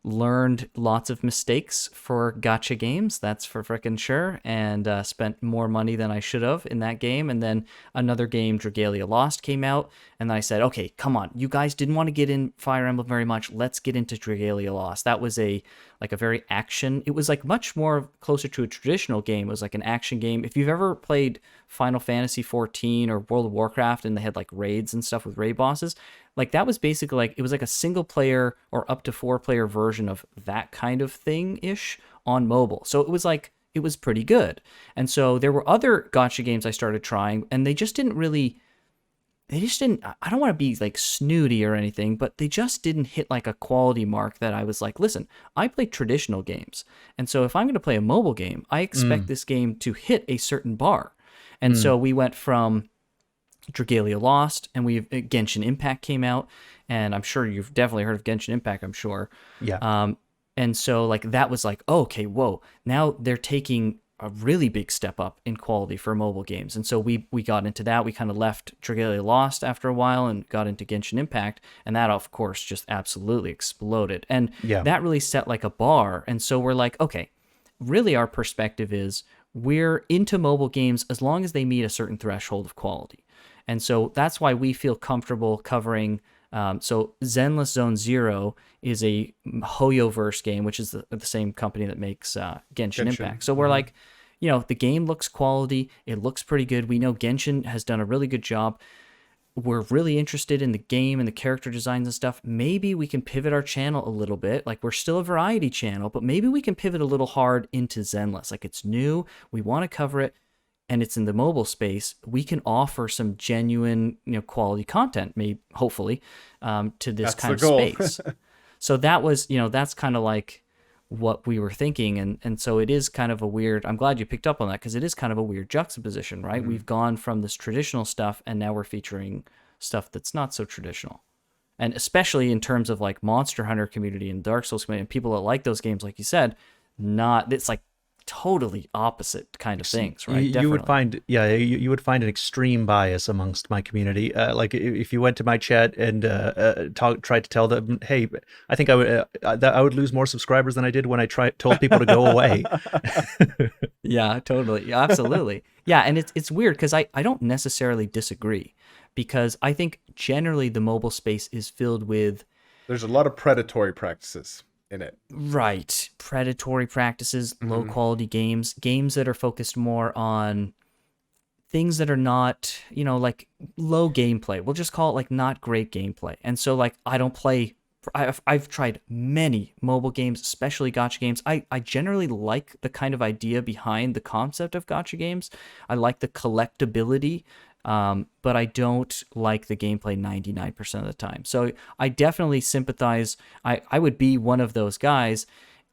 learned lots of mistakes for gotcha games. That's for frickin' sure. And spent more money than I should have in that game. And then another game, Dragalia Lost, came out. And I said, okay, come on. You guys didn't want to get in Fire Emblem very much. Let's get into Dragalia Lost. That was a very action. It was like much more closer to a traditional game. It was like an action game. If you've ever played Final Fantasy 14 or World of Warcraft and they had like raids and stuff with raid bosses, like that was basically like, it was like a single player or up to 4-player version of that kind of thing-ish on mobile. So it was like, it was pretty good. And so there were other gotcha games I started trying, and they just didn't, I don't want to be like snooty or anything, but they just didn't hit like a quality mark that I was like, listen, I play traditional games. And so if I'm going to play a mobile game, I expect this game to hit a certain bar. And so we went from Dragalia Lost, and Genshin Impact came out, and I'm sure you've definitely heard of Genshin Impact, I'm sure. Yeah. And so like that was like, oh, okay, whoa, now they're taking a really big step up in quality for mobile games. And so we got into that. We kind of left Dragalia Lost after a while and got into Genshin Impact, and that of course just absolutely exploded. And that really set like a bar. And so we're like, okay, really our perspective is we're into mobile games as long as they meet a certain threshold of quality. And so that's why we feel comfortable covering. So Zenless Zone Zero is a HoYoverse game, which is the same company that makes Genshin Impact. So we're like, the game looks quality. It looks pretty good. We know Genshin has done a really good job. We're really interested in the game and the character designs and stuff. Maybe we can pivot our channel a little bit. Like, we're still a variety channel, but maybe we can pivot a little hard into Zenless. Like, it's new. We want to cover it. And it's in the mobile space. We can offer some genuine, quality content, maybe hopefully, to this kind of space. So that was, that's kind of like what we were thinking, and so it is kind of a weird. I'm glad you picked up on that, because it is kind of a weird juxtaposition, right? We've gone from this traditional stuff, and now we're featuring stuff that's not so traditional, and especially in terms of like Monster Hunter community and Dark Souls community and people that like those games, like you said, it's like totally opposite kind of things, right? You would find, you would find an extreme bias amongst my community. Like if you went to my chat and tried to tell them, hey, I think I would lose more subscribers than I did when I told people to go away. Yeah, totally. Yeah, absolutely. Yeah, and it's weird because I don't necessarily disagree, because I think generally the mobile space is filled with, there's a lot of predatory practices in it. Right. Predatory practices, low quality games that are focused more on things that are not, like low gameplay. We'll just call it like not great gameplay. And so like I've tried many mobile games, especially gacha games. I generally like the kind of idea behind the concept of gacha games. I like the collectability, but I don't like the gameplay 99% of the time. So I definitely sympathize. I would be one of those guys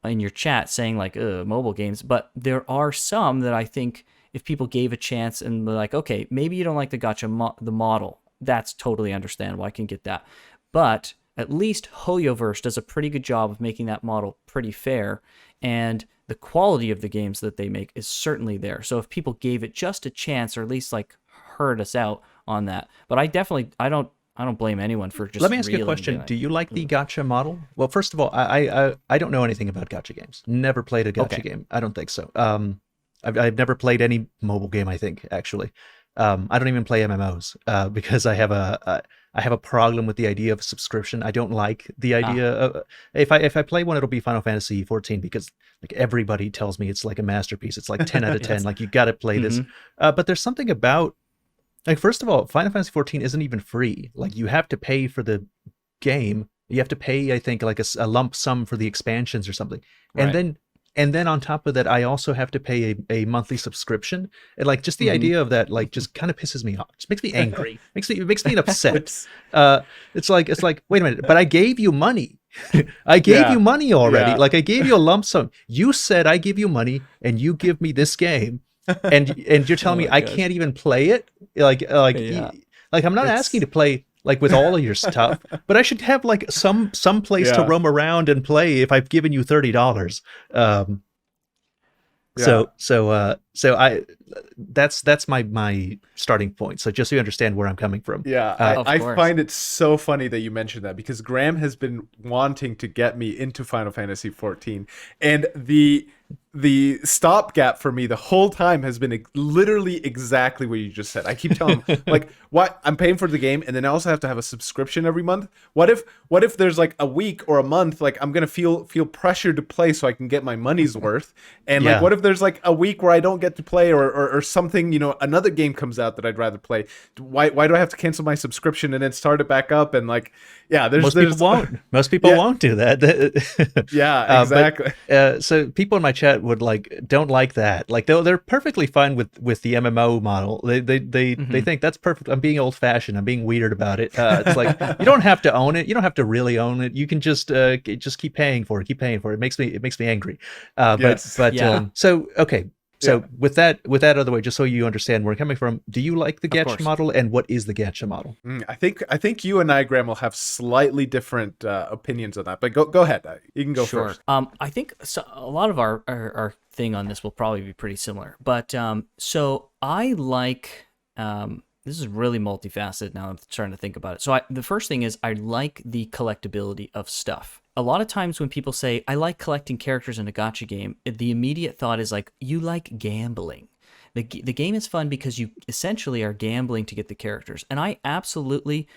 in your chat saying like, mobile games, but there are some that I think if people gave a chance and were like, okay, maybe you don't like the gacha the model, that's totally understandable. I can get that. But at least HoYoverse does a pretty good job of making that model pretty fair, and the quality of the games that they make is certainly there. So if people gave it just a chance, or at least like heard us out on that, but I don't blame anyone for just. Let me ask you a question. Do you like the gacha model? Well, first of all, I don't know anything about gacha games. Never played a gacha game. I don't think so. I've never played any mobile game, I think, actually. I don't even play MMOs because I have a problem with the idea of subscription. I don't like the idea of if I play one, it'll be Final Fantasy 14 because like everybody tells me it's like a masterpiece. It's like 10 out of 10. Like you got to play this. But there's something about, like, first of all, Final Fantasy 14 isn't even free. Like you have to pay for the game. You have to pay, I think, like a lump sum for the expansions or something. Right. And then on top of that, I also have to pay a monthly subscription. And like just the idea of that, like, just kind of pisses me off. It just makes me angry. It makes me upset. It's like, wait a minute, but I gave you money. I gave you money already. Yeah. Like I gave you a lump sum. You said I give you money and you give me this game, and you're telling me I can't even play it. Like I'm not asking to play like with all of your stuff, but I should have like some place to roam around and play if I've given you $30. So I that's my starting point. So just so you understand where I'm coming from. Yeah, I find it so funny that you mentioned that, because Graham has been wanting to get me into Final Fantasy 14, and the stopgap for me the whole time has been literally exactly what you just said. I keep telling him, like, what, I'm paying for the game and then I also have to have a subscription every month. What if there's like a week or a month, like I'm gonna feel pressured to play so I can get my money's worth, and like what if there's like a week where I don't get to play, or something, another game comes out that I'd rather play. Why do I have to cancel my subscription and then start it back up? And like, most people won't do that. Yeah, exactly. So people in my chat would don't like that. Like they're perfectly fine with the MMO model. They think that's perfect. I'm being old fashioned. I'm being weird about it. It's like, you don't have to own it. You don't have to really own it. You can just keep paying for it. Keep paying for it. It makes me angry. So okay. So with that out of the way, just so you understand where I'm coming from, do you like the gacha model, and what is the gacha model? I think you and I, Graham, will have slightly different opinions on that. But go ahead. You can go first. I think a lot of our thing on this will probably be pretty similar. But so I like this is really multifaceted now. I'm starting to think about it. So the first thing is I like the collectability of stuff. A lot of times when people say, I like collecting characters in a gacha game, the immediate thought is like, you like gambling. The game is fun because you essentially are gambling to get the characters. And I absolutely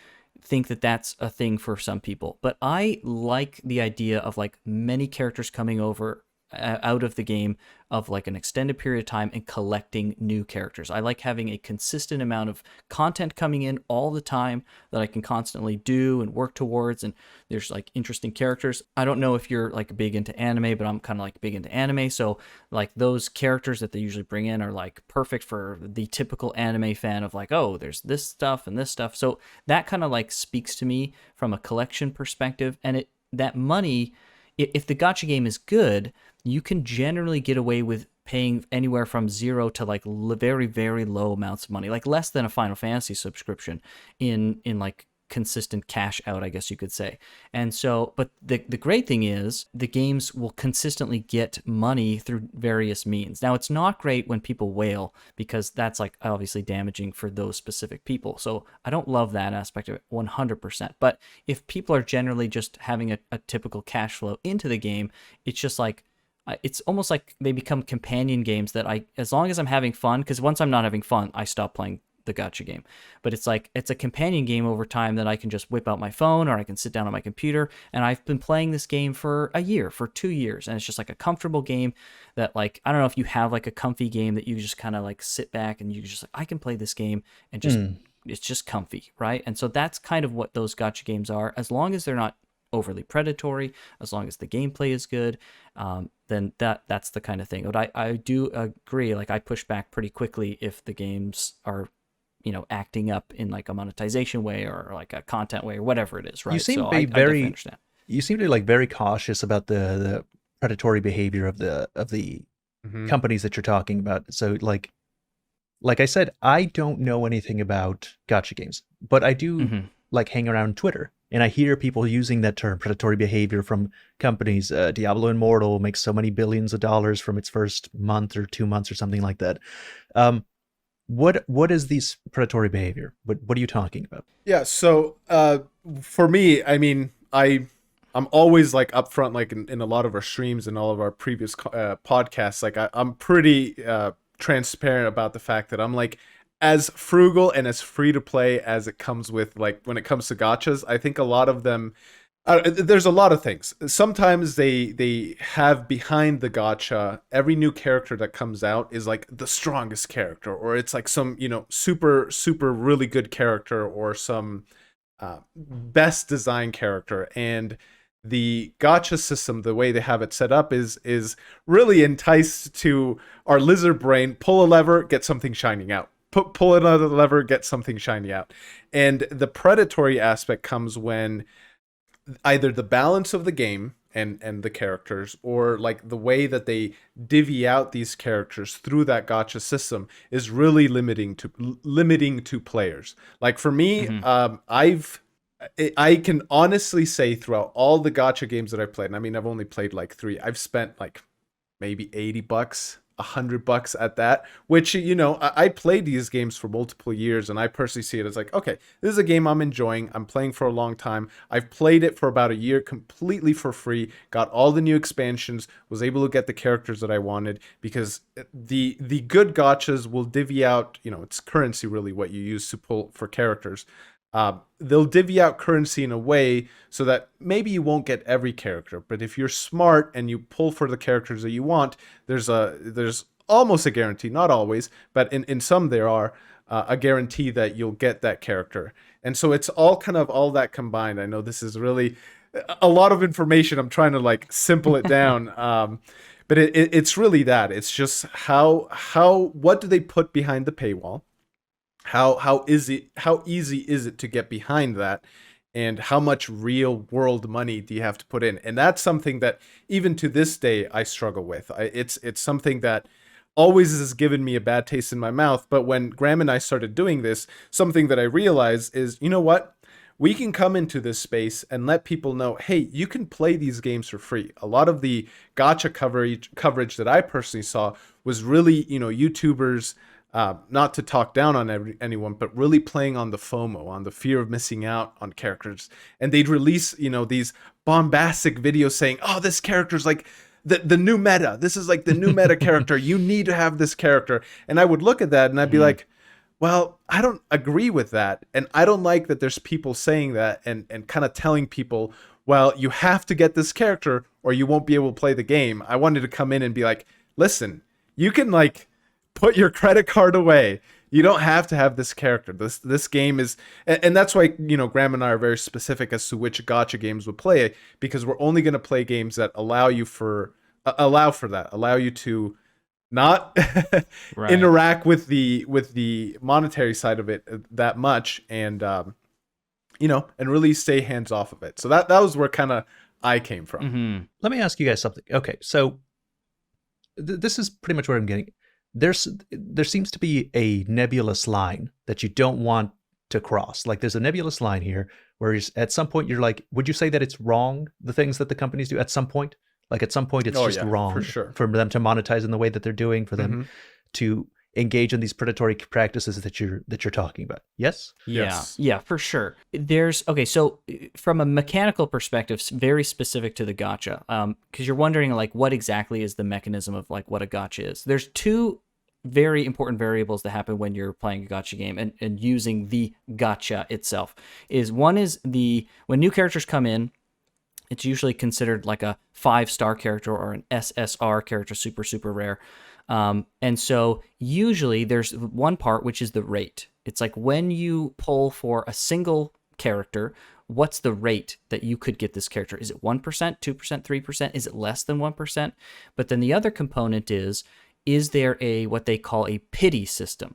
think that that's a thing for some people. But I like the idea of like many characters coming over out of the game of like an extended period of time and collecting new characters. I like having a consistent amount of content coming in all the time that I can constantly do and work towards, and there's like interesting characters. I don't know if you're like big into anime, but I'm kind of like big into anime, so like those characters that they usually bring in are like perfect for the typical anime fan of like, oh, there's this stuff and this stuff. So that kind of like speaks to me from a collection perspective, and that money, if the gacha game is good, you can generally get away with paying anywhere from 0 to like very, very low amounts of money, like less than a Final Fantasy subscription in like consistent cash out, I guess you could say. And so, but the great thing is the games will consistently get money through various means. Now, it's not great when people wail, because that's like obviously damaging for those specific people. So I don't love that aspect of it 100%. But if people are generally just having a typical cash flow into the game, it's just like, it's almost like they become companion games that as long as I'm having fun, because once I'm not having fun, I stop playing the gacha game. But it's like, it's a companion game over time that I can just whip out my phone, or I can sit down on my computer, and I've been playing this game for a year, for 2 years, and it's just like a comfortable game that, like, I don't know if you have like a comfy game that you just kind of like sit back and you just like, I can play this game and just it's just comfy, right? And so that's kind of what those gacha games are, as long as they're not overly predatory, as long as the gameplay is good, then that's the kind of thing. But I do agree, like I push back pretty quickly if the games are, acting up in like a monetization way or like a content way or whatever it is, right? You seem so to be I understand. You seem to be like very cautious about the predatory behavior of the companies that you're talking about. So like I said, I don't know anything about gacha games, but I do like hang around Twitter. And I hear people using that term, predatory behavior, from companies. Diablo Immortal makes so many billions of dollars from its first month or 2 months or something like that. What is this predatory behavior? What are you talking about? Yeah, so for me, I mean, I'm always like upfront, like in a lot of our streams and all of our previous podcasts, like I'm pretty transparent about the fact that I'm like as frugal and as free to play as it comes with, like, when it comes to gachas. I think a lot of them, there's a lot of things. Sometimes they have behind the gacha, every new character that comes out is like the strongest character, or it's like some, super really good character, or some best design character. And the gacha system, the way they have it set up, is really enticed to our lizard brain. Pull a lever, get something shining out. Pull another lever, get something shiny out. And the predatory aspect comes when either the balance of the game and the characters, or like the way that they divvy out these characters through that gacha system is really limiting to players. Like for me, I can honestly say throughout all the gacha games that I played, and I mean I've only played like 3, I've spent like maybe $80, $100 at that, which, you know, I played these games for multiple years, and I personally see it as like, okay, this is a game I'm enjoying. I'm playing for a long time. I've played it for about a year completely for free, got all the new expansions, was able to get the characters that I wanted, because the good gachas will divvy out, you know, it's currency really what you use to pull for characters. They'll divvy out currency in a way so that maybe you won't get every character, but if you're smart and you pull for the characters that you want, there's almost a guarantee, not always, but in some there are a guarantee that you'll get that character. And so it's all kind of all that combined. I know this is really a lot of information. I'm trying to like simple it down. But it's really that. It's just what do they put behind the paywall? How easy is it to get behind that, and how much real world money do you have to put in? And that's something that even to this day I struggle with. It's something that always has given me a bad taste in my mouth. But when Graham and I started doing this, something that I realized is, you know what? We can come into this space and let people know, hey, you can play these games for free. A lot of the gacha coverage that I personally saw was really, you know, YouTubers, not to talk down on anyone, but really playing on the FOMO, on the fear of missing out on characters. And they'd release, you know, these bombastic videos saying, oh, this character's like the new meta. This is like the new meta character. You need to have this character. And I would look at that and I'd be like, well, I don't agree with that. And I don't like that there's people saying that and kind of telling people, well, you have to get this character or you won't be able to play the game. I wanted to come in and be like, listen, you can like put your credit card away. You don't have to have this character. This game is, and that's why, you know, Graham and I are very specific as to which gacha games we'll play, because we're only going to play games that allow you to not Right. interact with the monetary side of it that much, and you know, and really stay hands off of it. So that was where kind of I came from. Mm-hmm. Let me ask you guys something. Okay, so this is pretty much where I'm getting. There seems to be a nebulous line that you don't want to cross. Like there's a nebulous line here where at some point you're like, would you say that it's wrong, the things that the companies do at some point? Like at some point it's just wrong for sure, for them to monetize in the way that they're doing, for them to engage in these predatory practices that you're talking about. Yes? Yeah, for sure. So from a mechanical perspective, very specific to the gacha, because you're wondering like what exactly is the mechanism of like what a gacha is. There's two very important variables that happen when you're playing a gacha game and using the gacha itself. One is when new characters come in, it's usually considered like a 5-star character or an SSR character, super, super rare. And so usually there's one part, which is the rate. It's like when you pull for a single character, what's the rate that you could get this character? Is it 1%, 2%, 3%? Is it less than 1%? But then the other component is there what they call a pity system,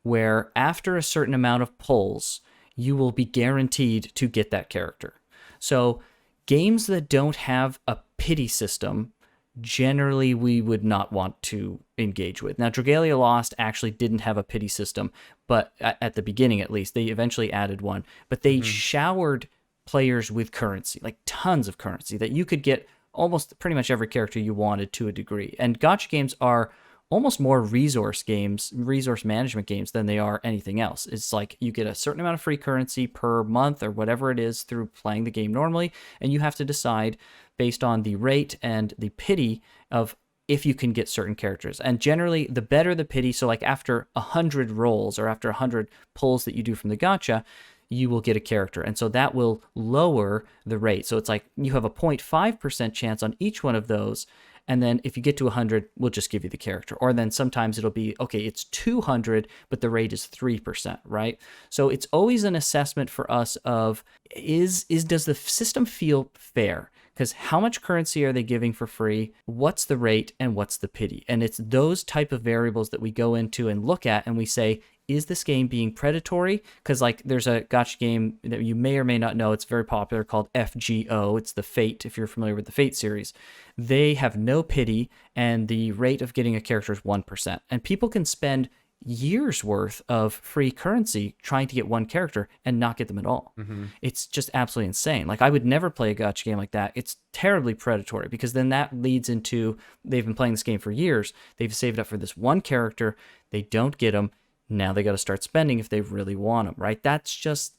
where after a certain amount of pulls, you will be guaranteed to get that character. So games that don't have a pity system, generally we would not want to engage with. Now, Dragalia Lost actually didn't have a pity system, but at the beginning at least, they eventually added one. But they showered players with currency, like tons of currency, that you could get almost pretty much every character you wanted to a degree. And gacha games are almost more resource management games than they are anything else. It's like you get a certain amount of free currency per month or whatever it is through playing the game normally, and you have to decide based on the rate and the pity of if you can get certain characters. And generally, the better the pity, so like after 100 rolls or after 100 pulls that you do from the gacha, you will get a character. And so that will lower the rate. So it's like you have a 0.5% chance on each one of those. And then if you get to 100, we'll just give you the character. Or then sometimes it'll be, okay, it's 200, but the rate is 3%, right? So it's always an assessment for us of, does the system feel fair? Because how much currency are they giving for free? What's the rate and what's the pity? And it's those type of variables that we go into and look at and we say, is this game being predatory? Because like there's a gacha game that you may or may not know, it's very popular, called FGO. It's the Fate, if you're familiar with the Fate series. They have no pity, and the rate of getting a character is 1%. And people can spend years worth of free currency trying to get one character and not get them at all. It's just absolutely insane. Like I would never play a gacha game like that. It's terribly predatory, because then that leads into, they've been playing this game for years, they've saved up for this one character, they don't get them, now they got to start spending if they really want them, right? That's just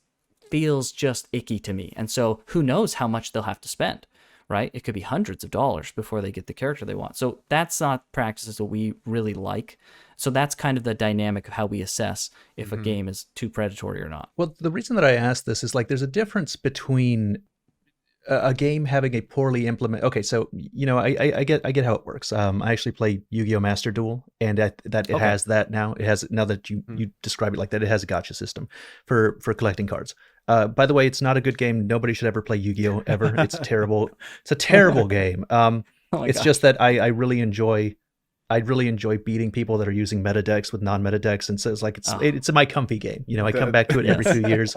feels just icky to me. And so who knows how much they'll have to spend, right? It could be hundreds of dollars before they get the character they want. So that's not practices that we really like. So that's kind of the dynamic of how we assess if a game is too predatory or not. Well, the reason that I asked this is like there's a difference between a game having a poorly implemented. Okay, so I get how it works. I actually play Yu-Gi-Oh! Master Duel, and it has that now. It has, now that you describe it like that, it has a gacha system for collecting cards. By the way, it's not a good game. Nobody should ever play Yu-Gi-Oh! Ever. It's terrible. It's a terrible game. It's just that I really enjoy beating people that are using meta decks with non-meta decks, and so it's like it's my comfy game. I come back to it every 2 years,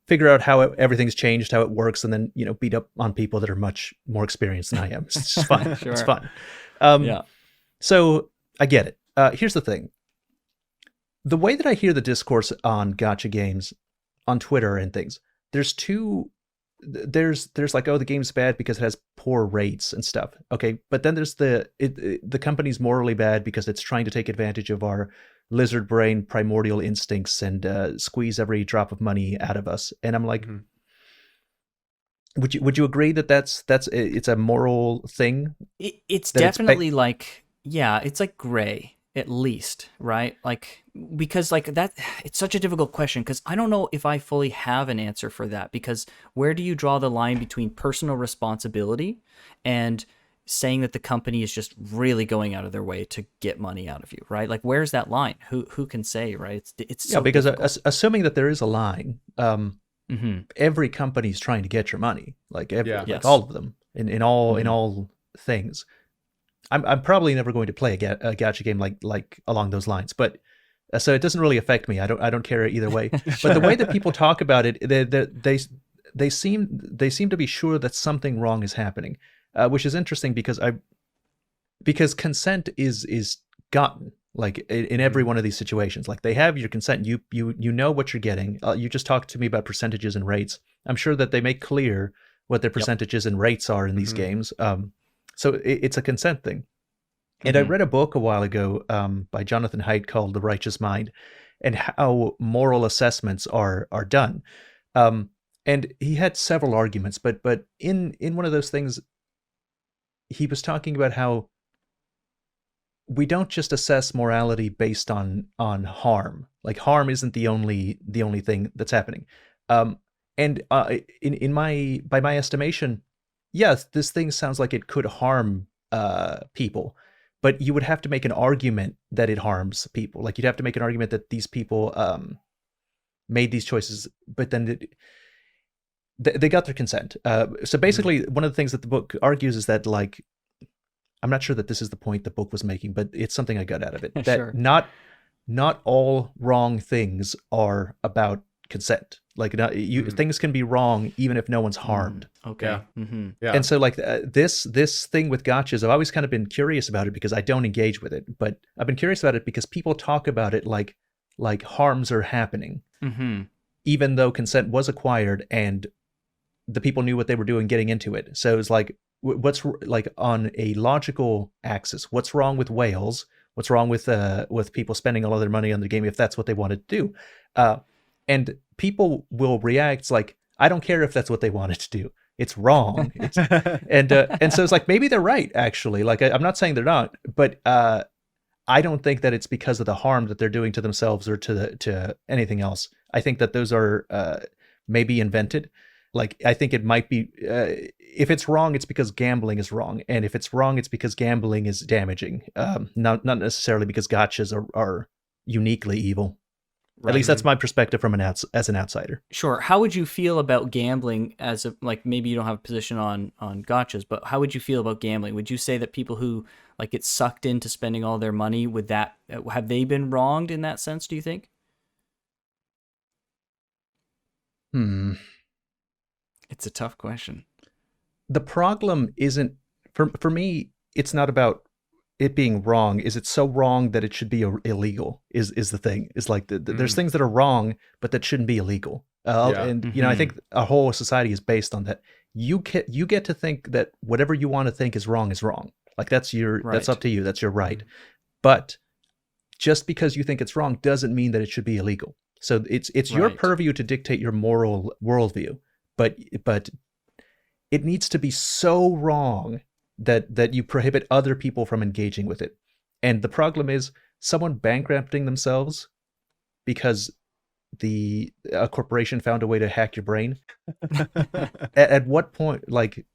figure out how everything's changed, how it works, and then beat up on people that are much more experienced than I am. It's just fun. Sure. It's fun. Yeah. So I get it. Here's the thing: the way that I hear the discourse on gacha games on Twitter and things, there's like, oh, the game's bad because it has poor rates and stuff. Okay, but then there's the company's morally bad because it's trying to take advantage of our lizard brain primordial instincts and squeeze every drop of money out of us. And I'm like, would you agree that it's a moral thing? It's definitely it's like gray, at least, right? Like, because like that, it's such a difficult question, because I don't know if I fully have an answer for that, because where do you draw the line between personal responsibility and saying that the company is just really going out of their way to get money out of you, right? Like, where's that line? Who can say, right? It's so because difficult. assuming that there is a line, every company's trying to get your money, like all of them in all things. I'm probably never going to play a gacha game like along those lines, but so it doesn't really affect me. I don't care either way. Sure. But the way that people talk about it, they seem to be sure that something wrong is happening, which is interesting because consent is gotten like in every one of these situations. Like, they have your consent. You know what you're getting. You just talked to me about percentages and rates. I'm sure that they make clear what their percentages and rates are in these games. So it's a consent thing. And I read a book a while ago by Jonathan Haidt called The Righteous Mind, and how moral assessments are done. And he had several arguments, but in one of those things, he was talking about how we don't just assess morality based on harm. Like, harm isn't the only thing that's happening. And by my estimation, yes, this thing sounds like it could harm people, but you would have to make an argument that it harms people. Like, you'd have to make an argument that these people made these choices, but then they got their consent. So basically, one of the things that the book argues is that, like, I'm not sure that this is the point the book was making, but it's something I got out of it. That Sure. not all wrong things are about consent. Like, things can be wrong even if no one's harmed. Okay. Yeah. Mm-hmm. Yeah. And so, like, this thing with gotchas, I've always kind of been curious about it because I don't engage with it. But I've been curious about it because people talk about it like harms are happening, even though consent was acquired and the people knew what they were doing getting into it. So it's like, what's like on a logical axis? What's wrong with whales? What's wrong with people spending all of their money on the game if that's what they wanted to do? And people will react like, I don't care if that's what they wanted to do. It's wrong. And so it's like, maybe they're right, actually. Like, I'm not saying they're not, but I don't think that it's because of the harm that they're doing to themselves or to anything else. I think that those are maybe invented. Like, I think it might be, if it's wrong, it's because gambling is wrong. And if it's wrong, it's because gambling is damaging. Not necessarily because gotchas are uniquely evil. Right. At least that's my perspective as an outsider. Sure. How would you feel about gambling as like, maybe you don't have a position on gotchas, but how would you feel about gambling? Would you say that people who like get sucked into spending all their money with that, have they been wronged in that sense, do you think? It's a tough question. The problem isn't for me. It's not about it being wrong. Is it so wrong that it should be illegal? Is the thing? Is like there's things that are wrong, but that shouldn't be illegal. Yeah. And I think our whole society is based on that. You get to think that whatever you want to think is wrong. Like that's that's up to you. That's your right. But just because you think it's wrong doesn't mean that it should be illegal. So it's your purview to dictate your moral worldview. But it needs to be so wrong that you prohibit other people from engaging with it. And the problem is someone bankrupting themselves because a corporation found a way to hack your brain. At what point, like,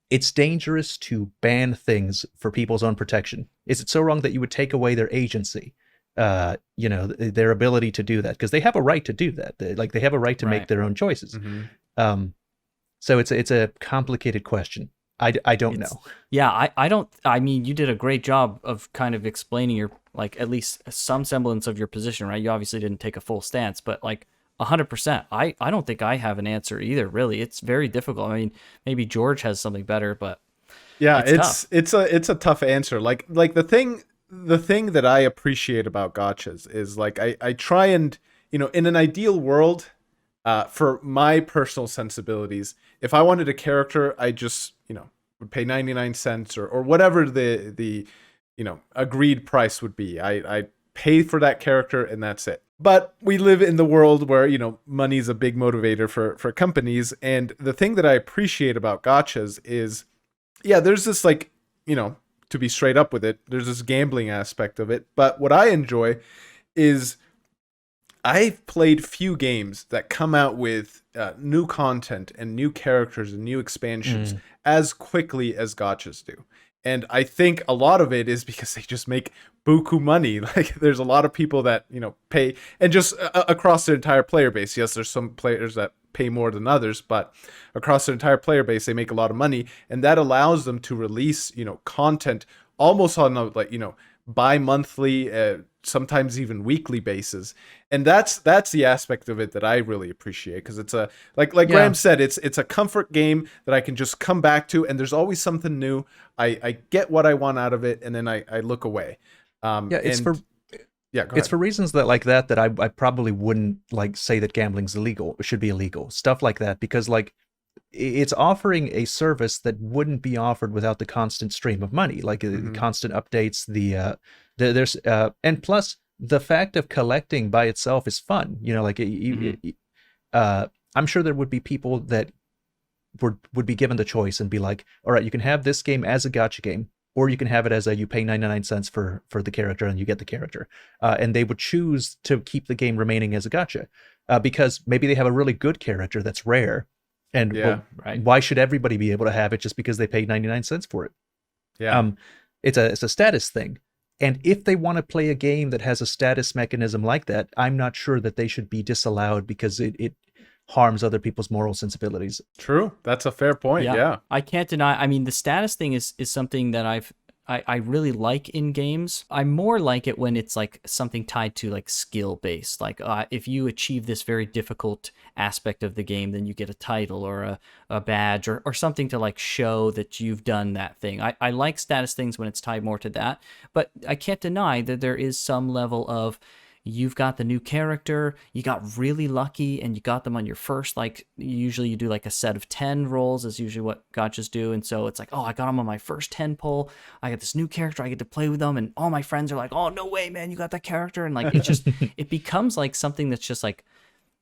it's dangerous to ban things for people's own protection. Is it so wrong that you would take away their agency, their ability to do that? Because they have a right to do that. They have a right to make their own choices. So it's a complicated question. I don't know. Yeah, I mean, you did a great job of kind of explaining your, like, at least some semblance of your position, right? You obviously didn't take a full stance, but like 100%, I don't think I have an answer either, really. It's very difficult. I mean, maybe George has something better, but yeah, it's a tough answer. Like the thing that I appreciate about gotchas is like I try and, in an ideal world, for my personal sensibilities, if I wanted a character, I just, would pay 99 cents or whatever the agreed price would be. I pay for that character and that's it. But we live in the world where, money is a big motivator for companies. And the thing that I appreciate about gotchas is, yeah, there's this, like, to be straight up with it, there's this gambling aspect of it. But what I enjoy is I've played few games that come out with new content and new characters and new expansions as quickly as gotchas do. And I think a lot of it is because they just make buku money. Like, there's a lot of people that, pay, and just across their entire player base. Yes, there's some players that pay more than others, but across their entire player base, they make a lot of money. And that allows them to release, content almost on a, like, bi-monthly, sometimes even weekly basis. And that's the aspect of it that I really appreciate, because it's a, like Graham said, it's a comfort game that I can just come back to, and there's always something new. I get what I want out of it, and then I look away. It's for reasons that I probably wouldn't like say that gambling's illegal, should be illegal, stuff like that, because like it's offering a service that wouldn't be offered without the constant stream of money, like the constant updates, there's and plus the fact of collecting by itself is fun. I'm sure there would be people that would be given the choice and be like, all right, you can have this game as a gacha game, or you can have it as you pay 99 cents for the character and you get the character. And they would choose to keep the game remaining as a gacha because maybe they have a really good character that's rare. And why should everybody be able to have it just because they paid 99 cents for it? Yeah. It's a status thing. And if they want to play a game that has a status mechanism like that, I'm not sure that they should be disallowed because it harms other people's moral sensibilities. True. That's a fair point. Yeah. I can't deny. I mean, the status thing is something that I really like in games. I more like it when it's like something tied to like skill based. Like if you achieve this very difficult aspect of the game, then you get a title or a badge or something to like show that you've done that thing. I like status things when it's tied more to that. But I can't deny that there is some level of, you've got the new character, you got really lucky, and you got them on your first, like, usually you do like a set of 10 rolls is usually what gotchas do. And so it's like, oh, I got them on my first 10 pull. I got this new character, I get to play with them, and all my friends are like, oh, no way, man, you got that character. And like, it just, it becomes like something that's just like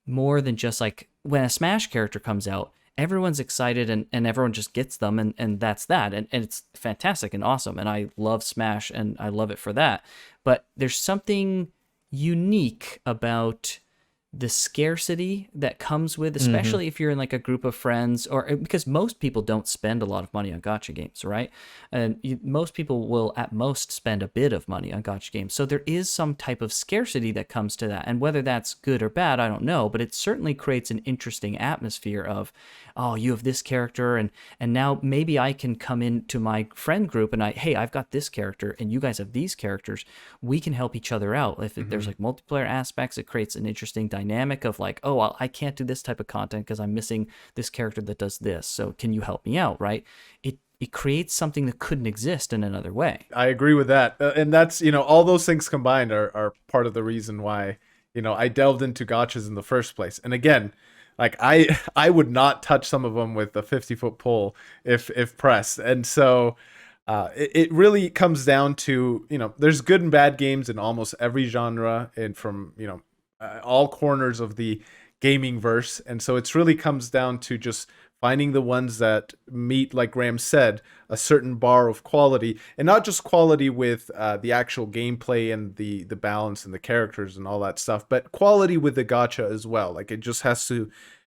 more than just like when a Smash character comes out, everyone's excited and everyone just gets them, and that's that. And it's fantastic and awesome. And I love Smash and I love it for that. But there's something unique about the scarcity that comes with, especially if you're in like a group of friends, or because most people don't spend a lot of money on gacha games, right? And most people will at most spend a bit of money on gacha games. So there is some type of scarcity that comes to that. And whether that's good or bad, I don't know, but it certainly creates an interesting atmosphere of, oh, you have this character, and now maybe I can come into my friend group and hey, I've got this character and you guys have these characters. We can help each other out. If there's like multiplayer aspects, it creates an interesting dynamic dynamic of like, oh, well, I can't do this type of content because I'm missing this character that does this. So can you help me out, right? It creates something that couldn't exist in another way. I agree with that. And that's, all those things combined are part of the reason why, I delved into gotchas in the first place. And again, like I would not touch some of them with a 50-foot pole if pressed. And so it really comes down to, there's good and bad games in almost every genre and from, all corners of the gaming verse. And so it's really comes down to just finding the ones that meet, like Graham said, a certain bar of quality, and not just quality with the actual gameplay and the balance and the characters and all that stuff, but quality with the gacha as well. Like it just has to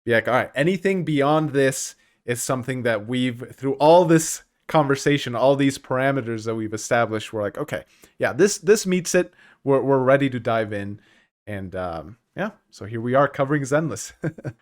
be like, all right, anything beyond this is something that through all this conversation, all these parameters that we've established, we're like, okay, yeah, this meets it. We're ready to dive in. And yeah, so here we are covering Zenless.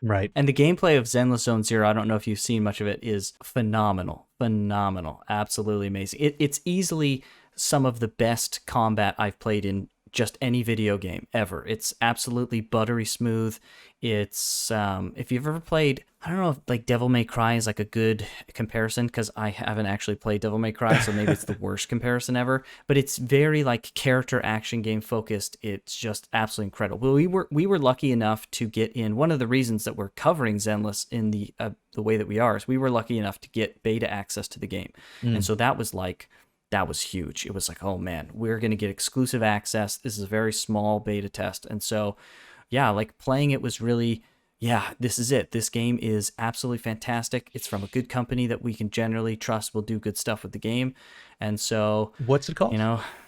Right. And the gameplay of Zenless Zone Zero, I don't know if you've seen much of it, is phenomenal. Absolutely amazing. It's easily some of the best combat I've played in just any video game ever. It's absolutely buttery smooth. It's if you've ever played, I don't know if like Devil May Cry is like a good comparison, because I haven't actually played Devil May Cry, so maybe it's the worst comparison ever, but it's very like character action game focused. It's just absolutely incredible. Well, we were lucky enough to get in. One of the reasons that we're covering Zenless in the way that we are is we were lucky enough to get beta access to the game. And so that was huge. It was like, oh man, we're going to get exclusive access. This is a very small beta test. And so, yeah, like playing it was really, yeah, this is it. This game is absolutely fantastic. It's from a good company that we can generally trust will do good stuff with the game. And so, what's it called?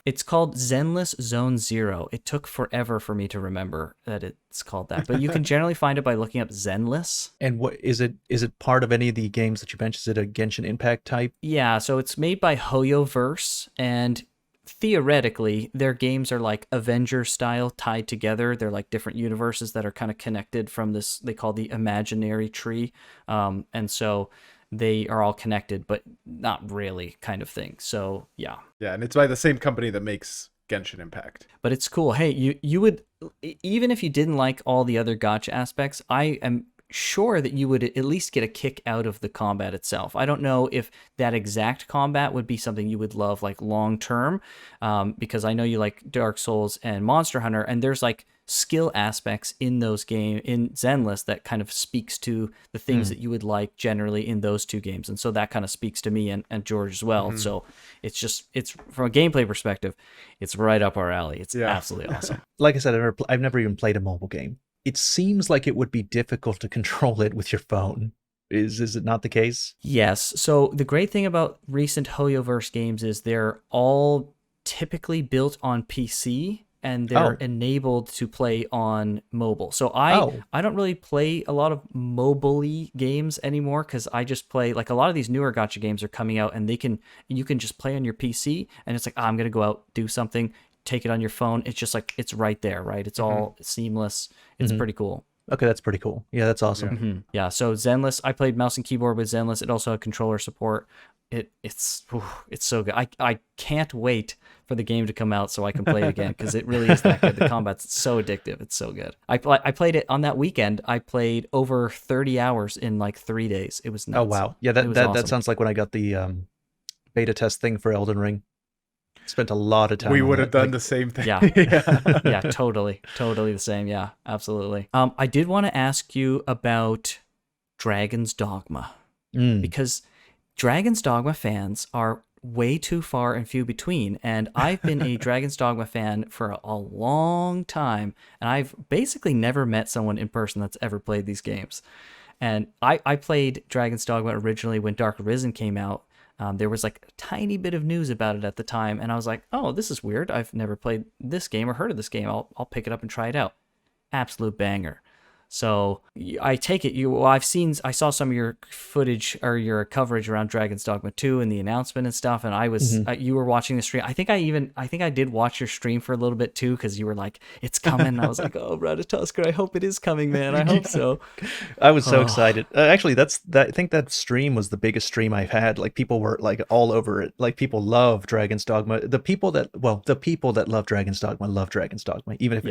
It's called Zenless Zone Zero. It took forever for me to remember that it's called that, but you can generally find it by looking up Zenless. And what is it? Is it part of any of the games that you mentioned? Is it a Genshin Impact type? Yeah, so it's made by HoYoverse, and theoretically, their games are like Avengers style tied together. They're like different universes that are kind of connected from this, they call the imaginary tree. And so they are all connected, but not really kind of thing. So yeah. Yeah, and it's by the same company that makes Genshin Impact. But it's cool. Hey, you would, even if you didn't like all the other gacha aspects, I am sure that you would at least get a kick out of the combat itself. I don't know if that exact combat would be something you would love like long term, because I know you like Dark Souls and Monster Hunter, and there's like skill aspects in those games in Zenless that kind of speaks to the things that you would like generally in those two games. And so that kind of speaks to me and George as well. So it's from a gameplay perspective, it's right up our alley. It's absolutely awesome. Like I said, I've never even played a mobile game. It seems like it would be difficult to control it with your phone. Is it not the case? Yes. So the great thing about recent HoYoverse games is they're all typically built on PC, and they're enabled to play on mobile. So I don't really play a lot of mobile-y games anymore, because I just play, like a lot of these newer gacha games are coming out, and you can just play on your PC, and it's like, I'm going to go out, do something, take it on your phone. It's just like, it's right there, right? It's all seamless. It's pretty cool. Okay, that's pretty cool. Yeah, that's awesome. Yeah, so Zenless, I played mouse and keyboard with Zenless. It also had controller support. It's so good. I can't wait for the game to come out so I can play it again, because it really is that good. The combat's so addictive. It's so good. I played it on that weekend. I played over 30 hours in like 3 days. It was nuts. Oh wow, yeah, that sounds like when I got the beta test thing for Elden Ring. Spent a lot of time. We would have done the same thing. Yeah. Yeah, totally the same. Yeah, absolutely. I did want to ask you about Dragon's Dogma, because Dragon's Dogma fans are way too far and few between, and I've been a Dragon's Dogma fan for a long time, and I've basically never met someone in person that's ever played these games. And I played Dragon's Dogma originally when Dark Arisen came out. There was like a tiny bit of news about it at the time, and I was like, oh, this is weird. I've never played this game or heard of this game. I'll pick it up and try it out. Absolute banger. So I take it I saw some of your footage or your coverage around Dragon's Dogma 2 and the announcement and stuff, and I was you were watching the stream. I think I did watch your stream for a little bit too, because you were like, it's coming. And I was like, oh, Ratatoskr, I hope it is coming, man. I hope so. I was so excited. Actually, I think that stream was the biggest stream I've had. Like, people were like all over it. Like, people love Dragon's Dogma. The people that love Dragon's Dogma love Dragon's Dogma, even if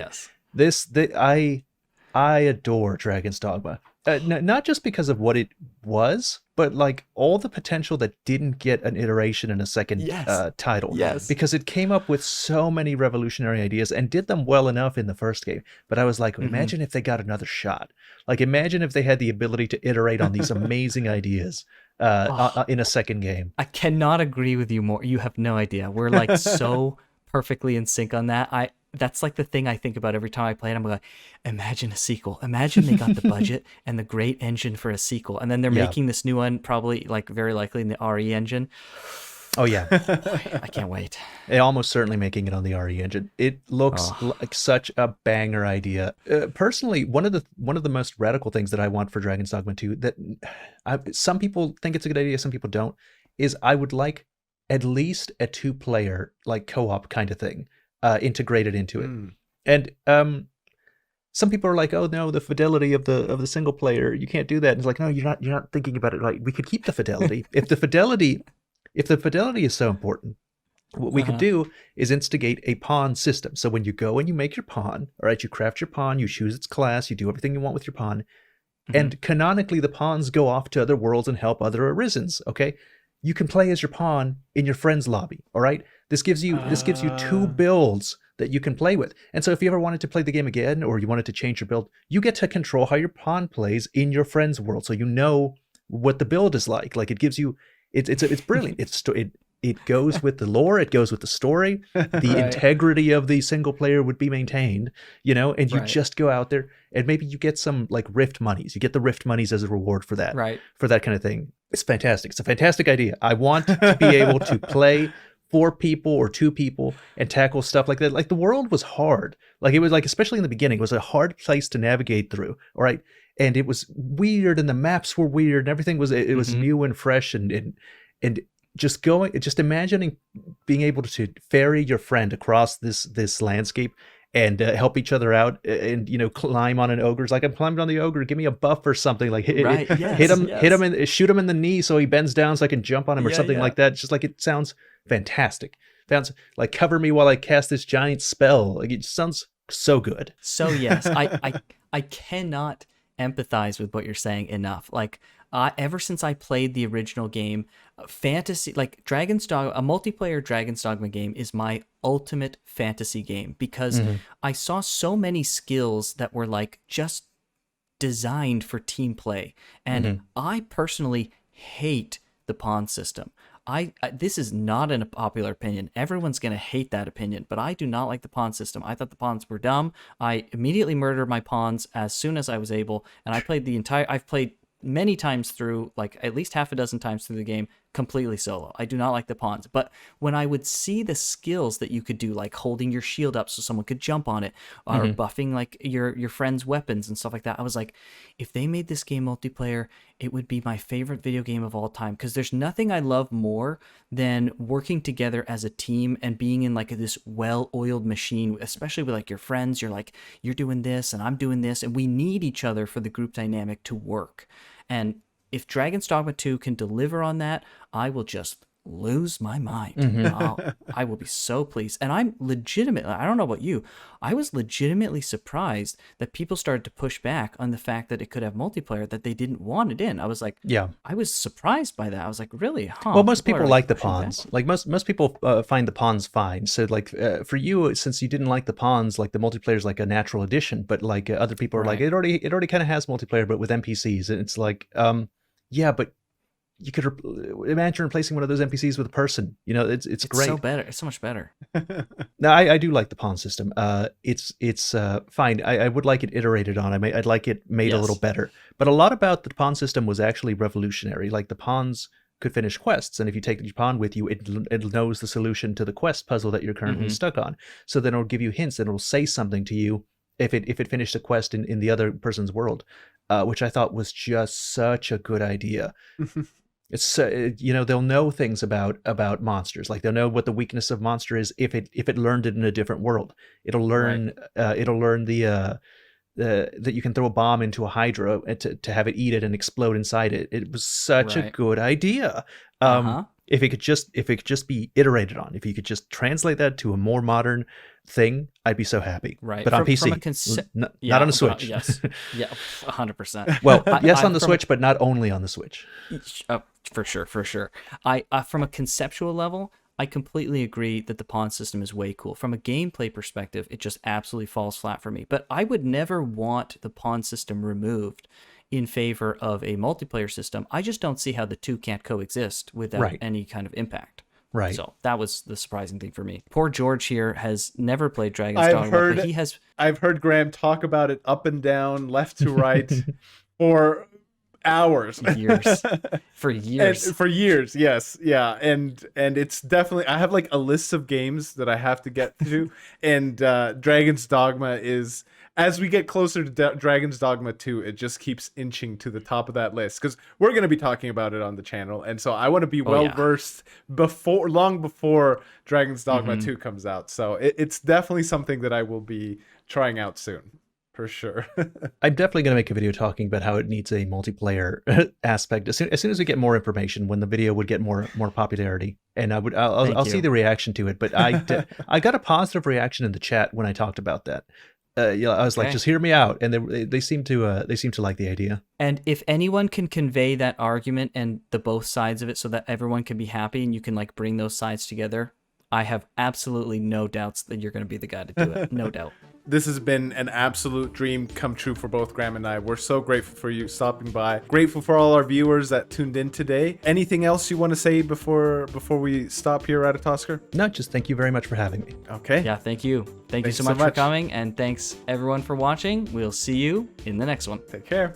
I adore Dragon's Dogma. Not just because of what it was, but like all the potential that didn't get an iteration in a second Yes. title. Yes. Because it came up with so many revolutionary ideas and did them well enough in the first game. But I was like, imagine if they got another shot. Like, imagine if they had the ability to iterate on these amazing ideas in a second game. I cannot agree with you more. You have no idea. We're like so perfectly in sync on that. That's like the thing I think about every time I play it. I'm like, imagine a sequel. Imagine they got the budget and the great engine for a sequel. And then they're making this new one, probably like very likely in the RE engine. Oh, yeah. I can't wait. It almost certainly making it on the RE engine. It looks like such a banger idea. Personally, one of the most radical things that I want for Dragon's Dogma 2 that some people think it's a good idea, some people don't, is I would like at least a 2-player like co-op kind of thing integrated into it. And some people are like, oh no, the fidelity of the single player, you can't do that. And it's like, no, you're not thinking about it right. We could keep the fidelity. If the fidelity is so important, what we could do is instigate a pawn system. So when you go and you make your pawn, all right, you craft your pawn, you choose its class, you do everything you want with your pawn, and canonically the pawns go off to other worlds and help other arisens, okay? You can play as your pawn in your friend's lobby, all right? This gives you 2 builds that you can play with. And so if you ever wanted to play the game again, or you wanted to change your build, you get to control how your pawn plays in your friend's world. So you know what the build is like. Like, it gives you, it's brilliant. It goes with the lore, it goes with the story. The integrity of the single player would be maintained, and you just go out there and maybe you get some like Rift monies. You get the Rift monies as a reward for that. Right. For that kind of thing. It's fantastic. It's a fantastic idea. I want to be able to play 4 people or 2 people and tackle stuff like that. Like, the world was hard. Like, it was like, especially in the beginning, it was a hard place to navigate through. All right. And it was weird, and the maps were weird, and everything was, it was new and fresh, and just imagining being able to ferry your friend across this landscape and help each other out, and climb on an ogre. It's like, I'm climbing on the ogre, give me a buff or something. Like, hit him, shoot him in the knee so he bends down so I can jump on him or something like that. It's just like, it sounds fantastic. Sounds like, cover me while I cast this giant spell. Like, it sounds so good. So yes, I cannot empathize with what you're saying enough. Like, ever since I played the original game, fantasy, like Dragon's Dogma, a multiplayer Dragon's Dogma game is my ultimate fantasy game, because I saw so many skills that were like just designed for team play. And I personally hate the pawn system. This is not a popular opinion. Everyone's going to hate that opinion, but I do not like the pawn system. I thought the pawns were dumb. I immediately murdered my pawns as soon as I was able, and I've played many times through, like at least half a dozen times through the game, completely solo. I do not like the pawns. But when I would see the skills that you could do, like holding your shield up so someone could jump on it, or buffing like your friend's weapons and stuff like that, I was like, if they made this game multiplayer, it would be my favorite video game of all time, because there's nothing I love more than working together as a team and being in like this well-oiled machine, especially with like your friends. You're like, you're doing this and I'm doing this, and we need each other for the group dynamic to work. And if Dragon's Dogma 2 can deliver on that, I will just lose my mind. I will be so pleased. And I'm legitimately, I don't know about you, I was legitimately surprised that people started to push back on the fact that it could have multiplayer, that they didn't want it in. I was like, I was surprised by that. I was like, really? Well, most people like the pawns. Like, most people find the pawns fine. So like, for you, since you didn't like the pawns, like the multiplayer is like a natural addition, but like other people are like, it already kind of has multiplayer, but with NPCs. And it's like, yeah, but you could imagine replacing one of those NPCs with a person. It's great. It's so much better. No, I do like the pawn system. It's fine. I would like it iterated on. I'd like it made a little better. But a lot about the pawn system was actually revolutionary. Like, the pawns could finish quests, and if you take your pawn with you, it knows the solution to the quest puzzle that you're currently stuck on. So then it'll give you hints, and it'll say something to you if it finished a quest in the other person's world, which I thought was just such a good idea. It's they'll know things about monsters. Like, they'll know what the weakness of monster is if it learned it in a different world. It'll learn that you can throw a bomb into a hydra to have it eat it and explode inside it. It was such a good idea. If it could just be iterated on, if you could just translate that to a more modern thing, I'd be so happy. Right. But on PC, not on the Switch. Yes. Yeah, 100%. Well, yes, on the Switch, but not only on the Switch. For sure. I from a conceptual level, I completely agree that the pawn system is way cool. From a gameplay perspective, it just absolutely falls flat for me. But I would never want the pawn system removed in favor of a multiplayer system. I just don't see how the two can't coexist without any kind of impact. Right. So that was the surprising thing for me. Poor George here has never played Dragon's Dogma, but he has. I've heard Graham talk about it up and down, left to right, for hours. For years. Yes. Yeah. And it's definitely, I have like a list of games that I have to get to. And Dragon's Dogma is, as we get closer to Dragon's Dogma 2, it just keeps inching to the top of that list, because we're going to be talking about it on the channel. And so I want to be well-versed long before Dragon's Dogma 2 comes out. So it's definitely something that I will be trying out soon. For sure. I'm definitely going to make a video talking about how it needs a multiplayer aspect as soon as we get more information, when the video would get more popularity, and I'll see the reaction to it. But I got a positive reaction in the chat when I talked about that. I was like, just hear me out, and they seem to like the idea. And if anyone can convey that argument and the both sides of it so that everyone can be happy and you can like bring those sides together, I have absolutely no doubts that you're going to be the guy to do it. No doubt. This has been an absolute dream come true for both Graham and I. We're so grateful for you stopping by. Grateful for all our viewers that tuned in today. Anything else you want to say before we stop here, Ratatoskr? No, just thank you very much for having me. Okay. Yeah, thank you. Thank you so much for coming, and thanks everyone for watching. We'll see you in the next one. Take care.